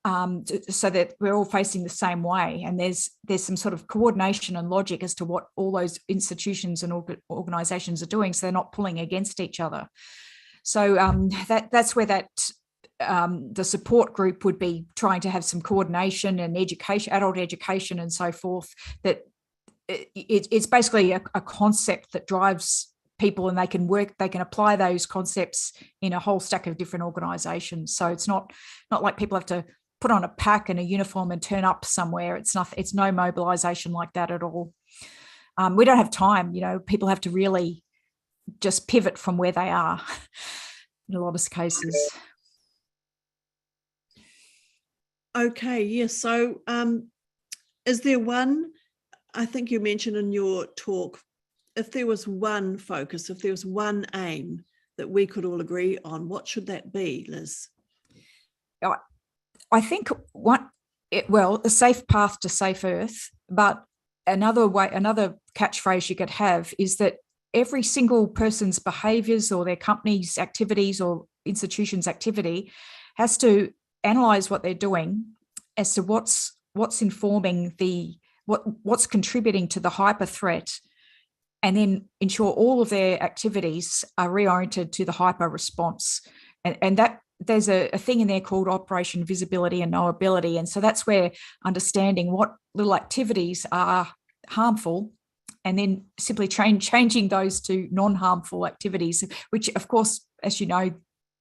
so that we're all facing the same way, and there's some sort of coordination and logic as to what all those institutions and organisations are doing, so they're not pulling against each other. So that's where the support group would be trying to have some coordination and education, adult education and so forth, that it's basically a concept that drives people, and they can apply those concepts in a whole stack of different organizations. So it's not like people have to put on a pack and a uniform and turn up somewhere. It's no mobilization like that at all. We don't have time, people have to really just pivot from where they are in a lot of cases. Okay, yes. So is there one, I think you mentioned in your talk, if there was one focus, if there was one aim that we could all agree on, what should that be, Liz? I think a safe path to safe Earth, but another catchphrase you could have is that every single person's behaviours or their company's activities or institution's activity has to analyse what they're doing as to what's informing what's contributing to the hyper threat, and then ensure all of their activities are reoriented to the hyper response. And that there's a thing in there called operation visibility and knowability. And so that's where understanding what little activities are harmful and then simply changing those to non-harmful activities, which of course, as you know,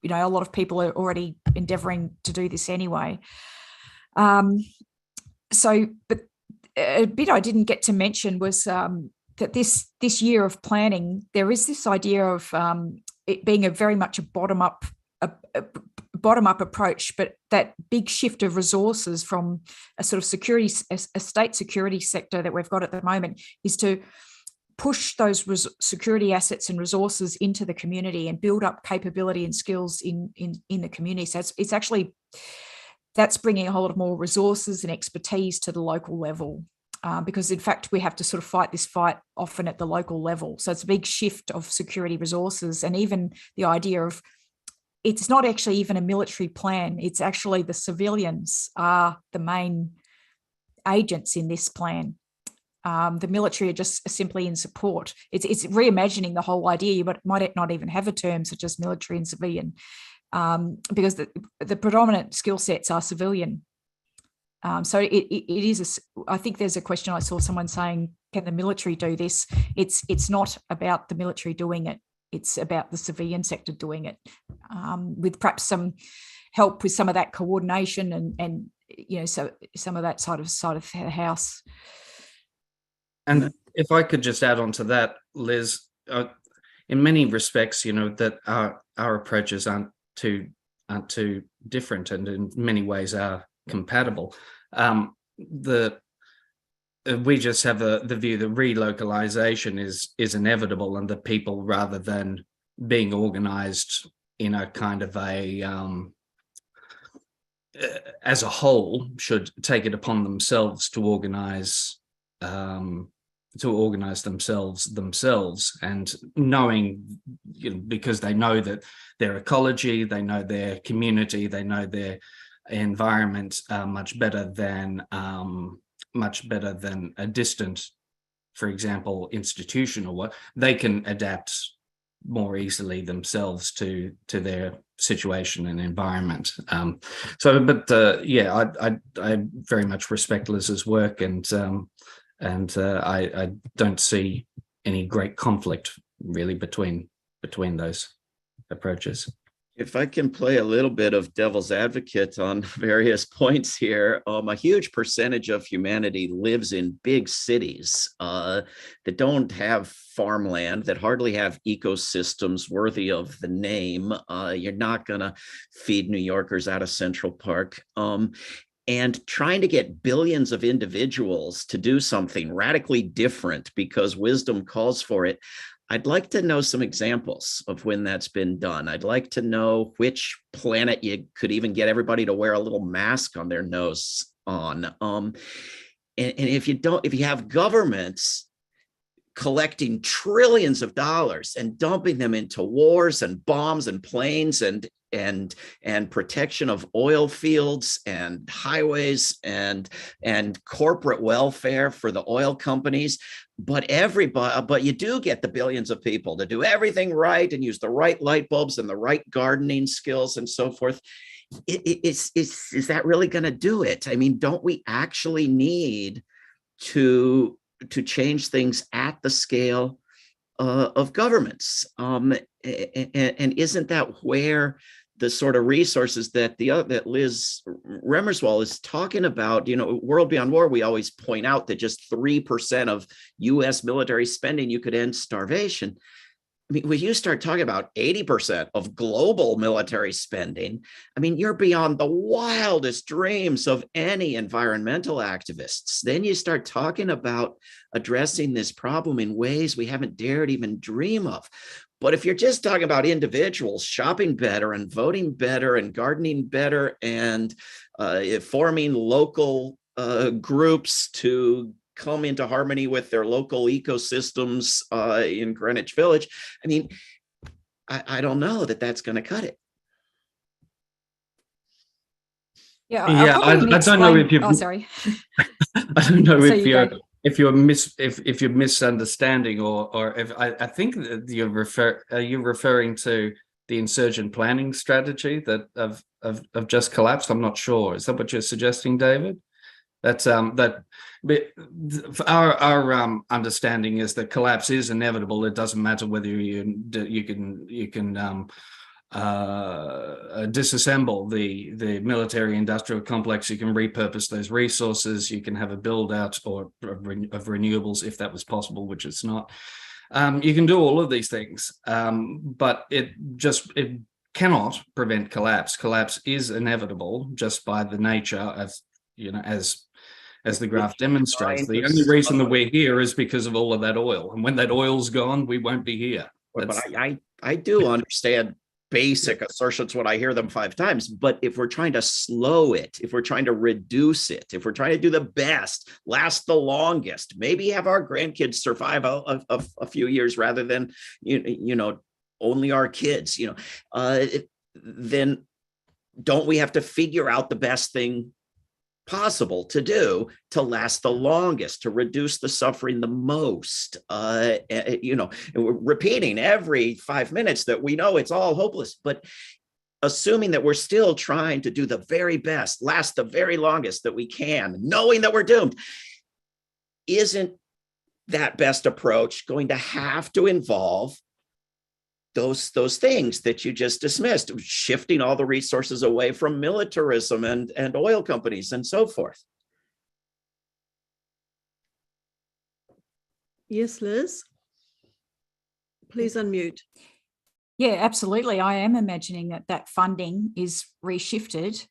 a lot of people are already endeavouring to do this anyway. But a bit I didn't get to mention was that this year of planning, there is this idea of it being very much a bottom-up approach, but that big shift of resources from a sort of a state security sector that we've got at the moment is to push those security assets and resources into the community and build up capability and skills in the community. So it's actually, that's bringing a whole lot more resources and expertise to the local level. Because in fact, we have to sort of fight this fight often at the local level. So it's a big shift of security resources, and even the idea of it's not actually even a military plan. It's actually the civilians are the main agents in this plan. The military are just simply in support. It's reimagining the whole idea. You might not even have a term such as military and civilian, because the predominant skill sets are civilian. So it is. I think there's a question I saw someone saying, "Can the military do this?" It's not about the military doing it. It's about the civilian sector doing it, with perhaps some help with some of that coordination and so some of that side of the house. And if I could just add on to that, Liz, in many respects, that our approaches aren't too different, and in many ways are compatible. We just have the view that relocalization is inevitable, and that people, rather than being organized in a kind of as a whole, should take it upon themselves to organize themselves, and knowing, because they know that their ecology, they know their community, they know their environment much better than a distant, for example, institution, or what, they can adapt more easily themselves to their situation and environment. I very much respect Liz's work, and I don't see any great conflict really between those approaches. If I can play a little bit of devil's advocate on various points here, a huge percentage of humanity lives in big cities that don't have farmland, that hardly have ecosystems worthy of the name. You're not going to feed New Yorkers out of Central Park. And trying to get billions of individuals to do something radically different because wisdom calls for it. I'd like to know some examples of when that's been done. I'd like to know which planet you could even get everybody to wear a little mask on their nose on. And if you have governments collecting trillions of dollars and dumping them into wars and bombs and planes and protection of oil fields and highways and corporate welfare for the oil companies, but you do get the billions of people to do everything right and use the right light bulbs and the right gardening skills and so forth. Is that really going to do it? I mean, don't we actually need to change things at the scale of governments. And isn't that where the sort of resources that that Liz Remmerswaal is talking about? World Beyond War, we always point out that just 3% of US military spending, you could end starvation. I mean, when you start talking about 80% of global military spending, I mean, you're beyond the wildest dreams of any environmental activists. Then you start talking about addressing this problem in ways we haven't dared even dream of. But if you're just talking about individuals shopping better and voting better and gardening better and forming local groups to come into harmony with their local ecosystems in Greenwich Village, I mean, I don't know that that's going to cut it. Yeah, I don't know if you. Oh, sorry. I don't know So if you're misunderstanding or if I think that are you referring to the insurgent planning strategy that of just collapsed? I'm not sure. Is that what you're suggesting, David? That's our understanding is that collapse is inevitable. It doesn't matter whether you can disassemble the military industrial complex. You can repurpose those resources. You can have a build out of renewables if that was possible, which it's not. You can do all of these things, but it cannot prevent collapse. Collapse is inevitable just by the nature as the graph demonstrates. The only reason that we're here is because of all of that oil. And when that oil's gone, we won't be here. But I do understand basic assertions when I hear them 5 times. But if we're trying to slow it, if we're trying to reduce it, if we're trying to do the best, last the longest, maybe have our grandkids survive a few years rather than, only our kids, then don't we have to figure out the best thing possible to do to last the longest, to reduce the suffering the most? We're repeating every 5 minutes that we know it's all hopeless, but assuming that we're still trying to do the very best, last the very longest that we can, knowing that we're doomed, isn't that best approach going to have to involve those things that you just dismissed, shifting all the resources away from militarism and oil companies and so forth? Yes, Liz, please unmute. Yeah, absolutely. I am imagining that funding is reshifted.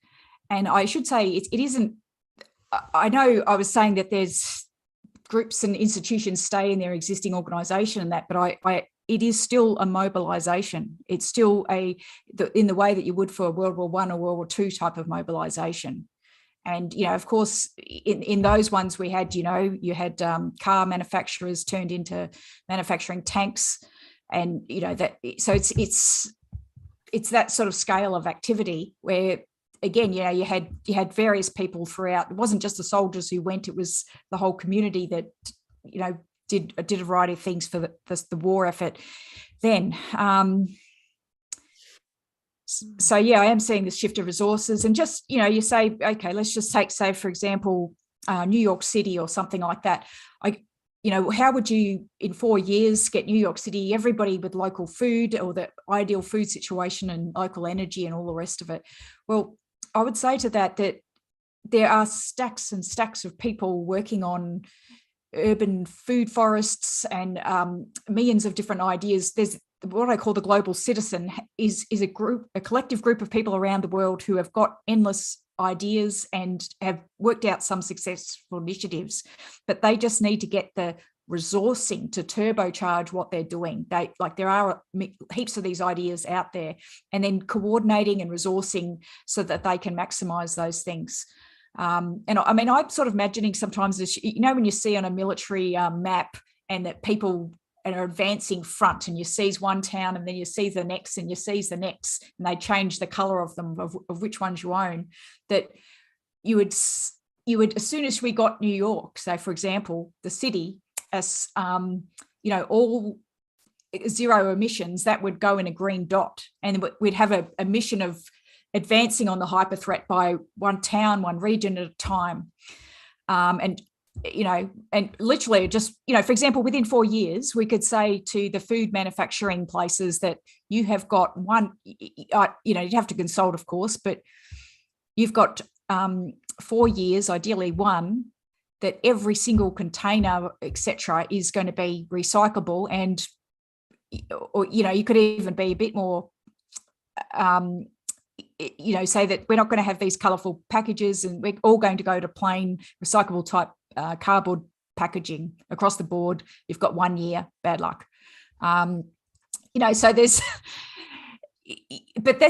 And I should say it isn't, I know I was saying that there's groups and institutions stay in their existing organisation and that, but it is still a mobilisation. It's still in the way that you would for a World War I or World War II type of mobilisation. And, of course, in those ones we had, you had car manufacturers turned into manufacturing tanks, and, so it's that sort of scale of activity where, again, you had various people throughout. It wasn't just the soldiers who went, it was the whole community that, did a variety of things for the war effort then. So, I am seeing this shift of resources, and just, you say, okay, let's just say, for example, New York City or something like that. How would you, in 4 years, get New York City, everybody with local food or the ideal food situation and local energy and all the rest of it? Well, I would say to that there are stacks and stacks of people working on urban food forests and millions of different ideas. There's what I call the global citizen is a collective group of people around the world who have got endless ideas and have worked out some successful initiatives, but they just need to get the resourcing to turbocharge what they're doing. There are heaps of these ideas out there, and then coordinating and resourcing so that they can maximize those things. And I mean, I'm sort of imagining sometimes this, when you see on a military map and that people are advancing front, and you seize one town and then you seize the next and you seize the next, and they change the color of them, of which ones you own, that you would, as soon as we got New York, so for example, the city, as all zero emissions, that would go in a green dot, and we'd have a mission of advancing on the hyper threat by one town, one region at a time. And and literally just, for example, within 4 years, we could say to the food manufacturing places that you have got one, you'd have to consult, of course, but you've got 4 years, ideally one, that every single container, etc., is going to be recyclable, and you could even be a bit more, say that we're not going to have these colourful packages, and we're all going to go to plain recyclable type cardboard packaging across the board. You've got 1 year, bad luck. So there's. But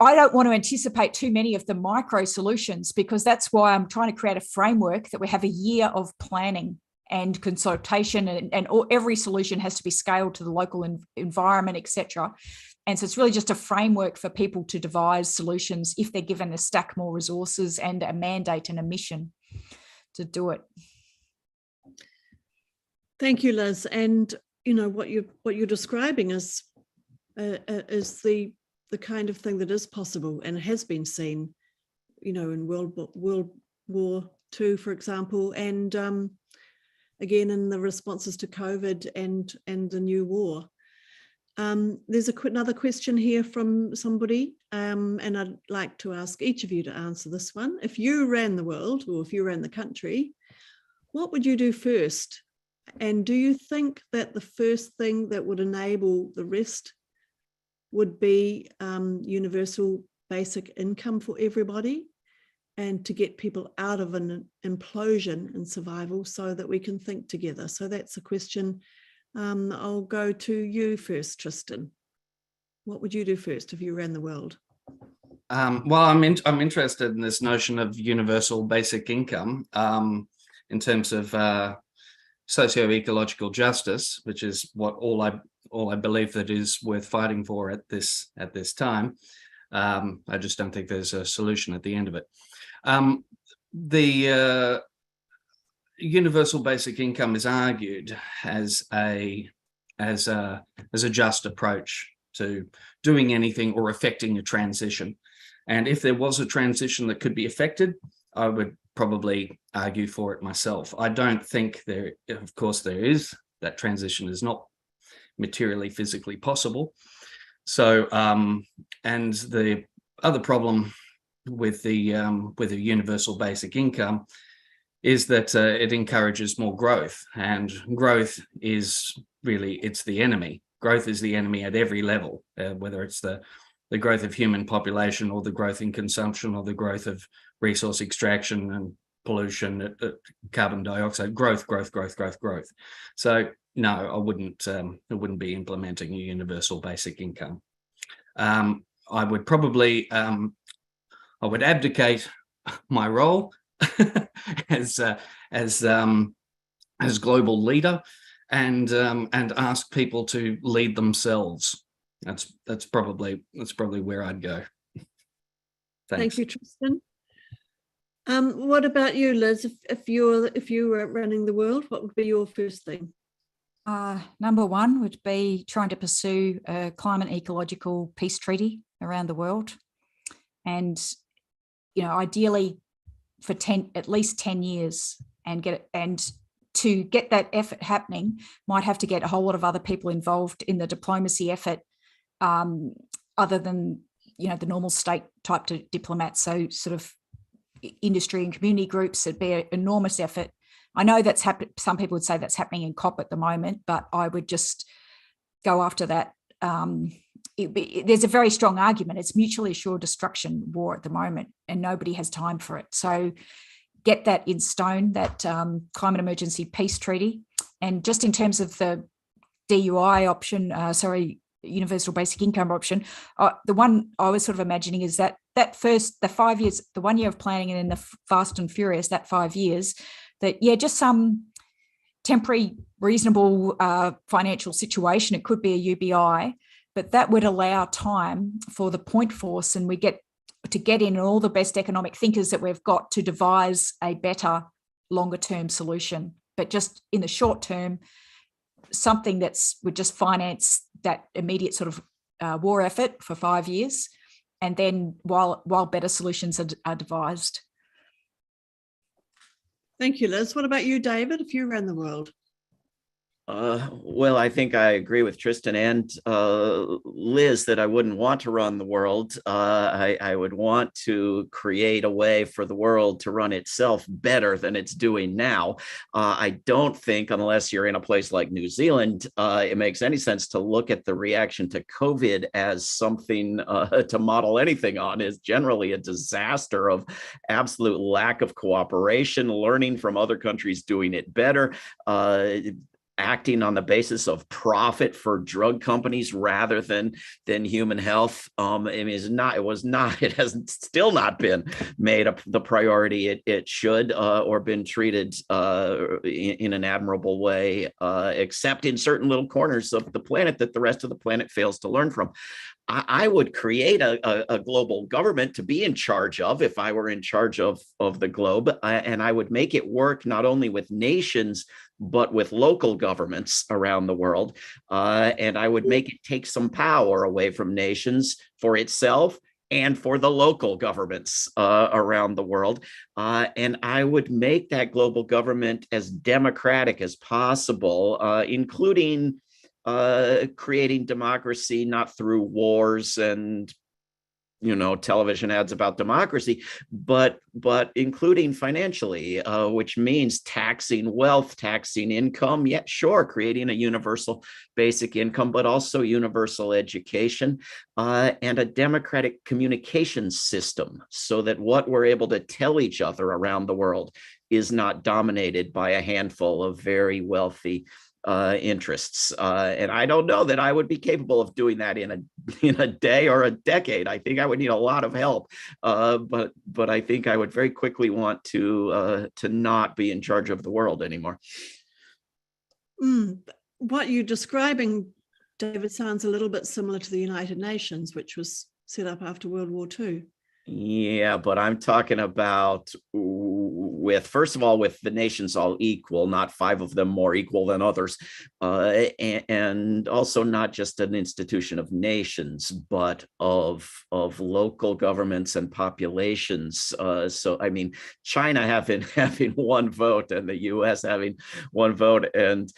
I don't want to anticipate too many of the micro solutions, because that's why I'm trying to create a framework that we have a year of planning and consultation, and every solution has to be scaled to the local environment, etc. And so it's really just a framework for people to devise solutions if they're given a stack more resources and a mandate and a mission to do it. Thank you, Liz. And what you're describing is the kind of thing that is possible and has been seen, in World War II, for example, and again in the responses to COVID and the new war. There's another question here from somebody, and I'd like to ask each of you to answer this one. If you ran the world, or if you ran the country, what would you do first? And do you think that the first thing that would enable the rest would be universal basic income for everybody, and to get people out of an implosion in survival so that we can think together? So that's a question. I'll go to you first, Tristan. What would you do first if you ran the world? Well, I'm interested in this notion of universal basic income in terms of socio-ecological justice, which is what all I believe that is worth fighting for at this time. I just don't think there's a solution at the end of it. The universal basic income is argued as a just approach to doing anything or affecting a transition. And if there was a transition that could be affected, I would probably argue for it myself. I don't think of course there is, that transition is not materially physically possible. So and the other problem with the universal basic income is that it encourages more growth, and growth is really, it's the enemy. Growth is the enemy at every level, whether it's the growth of human population, or the growth in consumption, or the growth of resource extraction and pollution, carbon dioxide, growth. So no, I wouldn't be implementing a universal basic income. I would probably, I would abdicate my role as global leader, and ask people to lead themselves. That's probably where I'd go. Thanks. Thank you, Tristan. What about you, Liz? If you were running the world, what would be your first thing? Number one would be trying to pursue a climate ecological peace treaty around the world, and ideally for at least 10 years, and to get that effort happening, might have to get a whole lot of other people involved in the diplomacy effort, other than the normal state type to diplomats. So sort of industry and community groups. It'd be an enormous effort. I know that's happened. Some people would say that's happening in COP at the moment, but I would just go after that. There's a very strong argument. It's mutually assured destruction war at the moment, and nobody has time for it. So get that in stone, that climate emergency peace treaty. And just in terms of the DUI option, universal basic income option, the one I was sort of imagining is that first, the 5 years, the 1 year of planning, and then the fast and furious, that 5 years, that, just some temporary, reasonable financial situation. It could be a UBI, but that would allow time for the point force, and we get in all the best economic thinkers that we've got to devise a better longer term solution. But just in the short term, something would just finance that immediate sort of war effort for 5 years, and then while better solutions are devised. Thank you, Liz. What about you, David, if you ran the world? Well, I think I agree with Tristan and Liz that I wouldn't want to run the world. I would want to create a way for the world to run itself better than it's doing now. I don't think, unless you're in a place like New Zealand, it makes any sense to look at the reaction to COVID as something to model anything on. Is generally a disaster of absolute lack of cooperation, learning from other countries doing it better, acting on the basis of profit for drug companies rather than human health. It has still not been made the priority it should, or been treated in an admirable way, except in certain little corners of the planet that the rest of the planet fails to learn from. I would create a global government to be in charge of, if I were in charge of the globe, and I would make it work not only with nations, but with local governments around the world. And I would make it take some power away from nations for itself and for the local governments around the world. And I would make that global government as democratic as possible, including creating democracy not through wars and television ads about democracy, but including financially, which means taxing wealth, taxing income. Yeah, sure, creating a universal basic income, but also universal education, and a democratic communications system, so that what we're able to tell each other around the world is not dominated by a handful of very wealthy interests. And I don't know that I would be capable of doing that in a day or a decade. I think I would need a lot of help. But I think I would very quickly want to not be in charge of the world anymore. What you're describing, David, sounds a little bit similar to the United Nations, which was set up after World War II. Yeah, but I'm talking about first of all, with the nations all equal, not 5 of them more equal than others, and also not just an institution of nations, but of local governments and populations. So, I mean, China having one vote, and the US having one vote, and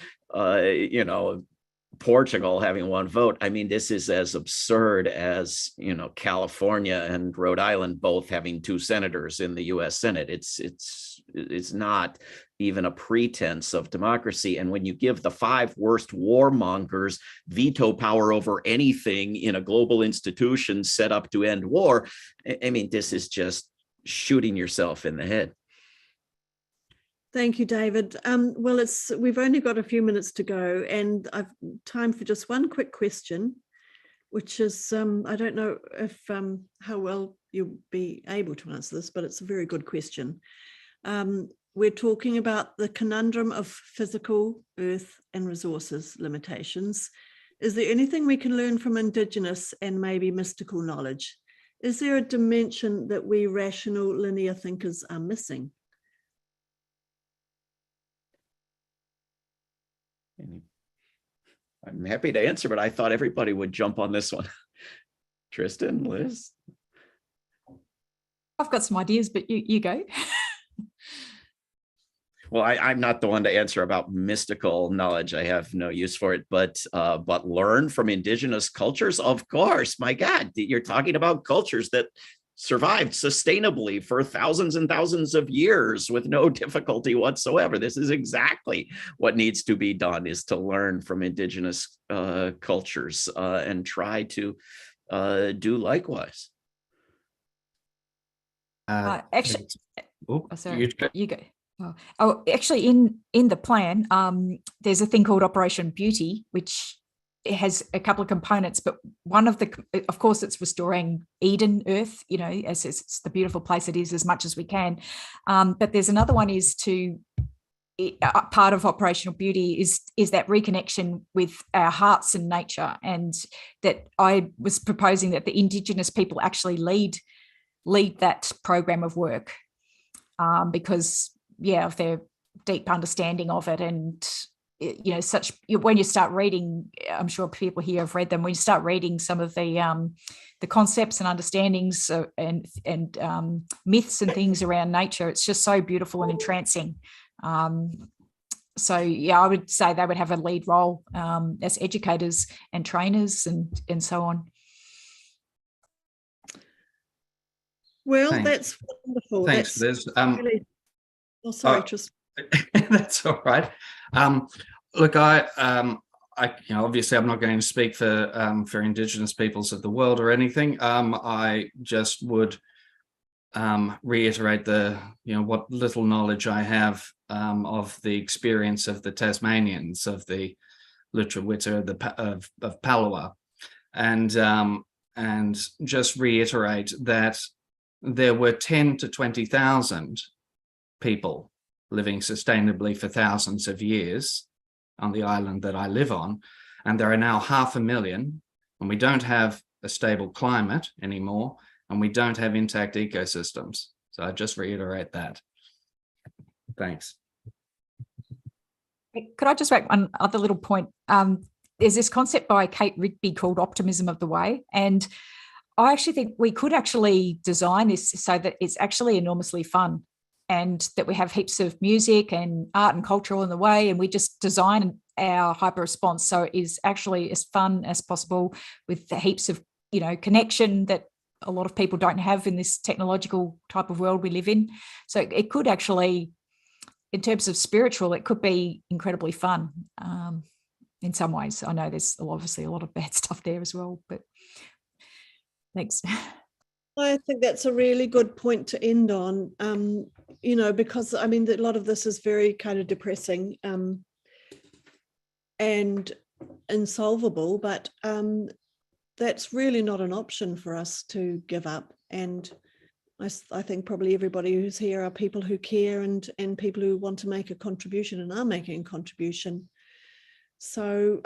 Portugal having one vote. I mean, this is as absurd as, California and Rhode Island both having 2 senators in the US Senate. It's not even a pretense of democracy. And when you give the 5 worst warmongers veto power over anything in a global institution set up to end war, I mean, this is just shooting yourself in the head. Thank you, David. Well, we've only got a few minutes to go, and I've time for just one quick question, which is, I don't know if how well you'll be able to answer this, but it's a very good question. We're talking about the conundrum of physical, earth, and resources limitations. Is there anything we can learn from Indigenous and maybe mystical knowledge? Is there a dimension that we rational, linear thinkers are missing? I'm happy to answer, but I thought everybody would jump on this one. Tristan, Liz? I've got some ideas, but you go. Well, I'm not the one to answer about mystical knowledge. I have no use for it, but learn from Indigenous cultures, of course. My God, you're talking about cultures that survived sustainably for thousands and thousands of years with no difficulty whatsoever. This is exactly what needs to be done, is to learn from Indigenous cultures and try to do likewise. Actually, sorry, you go. Oh, actually, in the plan, there's a thing called Operation Beauty, which it has a couple of components, but one of of course, it's restoring Eden Earth, as it's the beautiful place it is, as much as we can. But there's another one part of Operational Beauty is that reconnection with our hearts and nature, and that I was proposing that the Indigenous people actually lead that program of work, because of their deep understanding of it, and such, when you start reading, I'm sure people here have read them, when you start reading some of the concepts and understandings and myths and things around nature, it's just so beautiful and entrancing. So yeah, I would say they would have a lead role as educators and trainers and so on. Well, Thanks. that's wonderful. Thanks, That's Liz. really... Oh, sorry, Tristan. That's all right. Look, I obviously I'm not going to speak for Indigenous peoples of the world or anything. I just would reiterate what little knowledge I have of the experience of the Tasmanians, of the Lutruwita of Palawa, and just reiterate that there were 10 to 20,000 people living sustainably for thousands of years on the island that I live on, and there are now 500,000, and we don't have a stable climate anymore, and we don't have intact ecosystems. So I just reiterate that. Thanks. Could I just make one other little point? There's this concept by Kate Rigby called optimism of the way, and I actually think we could actually design this so that it's actually enormously fun, and that we have heaps of music and art and culture in the way, and we just design our hyper response so it is actually as fun as possible, with the heaps of connection that a lot of people don't have in this technological type of world we live in. So it could actually, in terms of spiritual, it could be incredibly fun in some ways. I know there's obviously a lot of bad stuff there as well, but thanks. I think that's a really good point to end on, because I mean, a lot of this is very kind of depressing and insolvable, but that's really not an option for us to give up. And I think probably everybody who's here are people who care and people who want to make a contribution and are making a contribution. So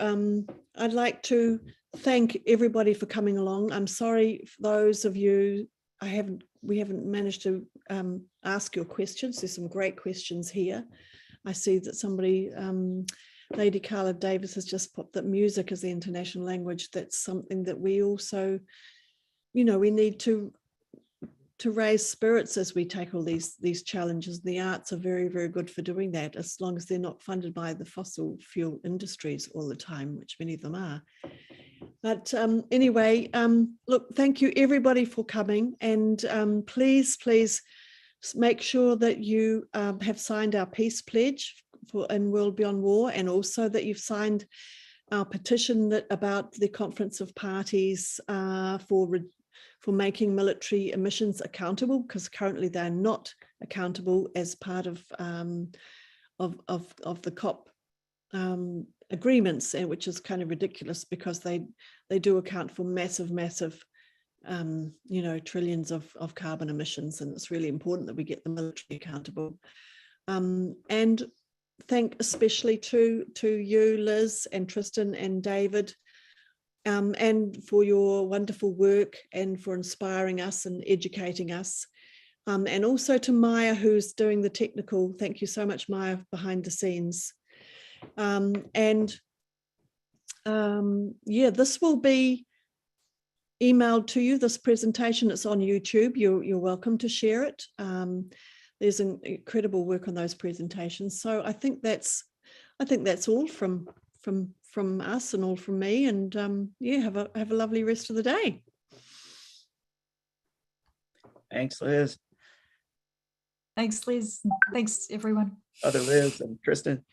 I'd like to thank everybody for coming along. I'm sorry for those of you we haven't managed to ask your questions. There's some great questions here. I see that somebody, Lady Carla Davis, has just put that music is the international language. That's something that we also, we need to raise spirits as we tackle these challenges. The arts are very, very good for doing that, as long as they're not funded by the fossil fuel industries all the time, which many of them are. But anyway, look, thank you everybody for coming, and please make sure that you have signed our peace pledge in World Beyond War, and also that you've signed our petition about the Conference of Parties for making military emissions accountable, because currently they're not accountable as part of the COP agreements, which is kind of ridiculous, because they do account for massive trillions of carbon emissions, and it's really important that we get the military accountable. And thank especially to you, Liz and Tristan and David, and for your wonderful work and for inspiring us and educating us. And also to Maya, who's doing the technical. Thank you so much, Maya, behind the scenes. This will be emailed to you, this presentation. It's on YouTube. You're welcome to share it. There's an incredible work on those presentations. So I think that's all from us and all from me. And have a lovely rest of the day. Thanks, Liz. Thanks, Liz. Thanks, everyone. Other Liz and Tristan.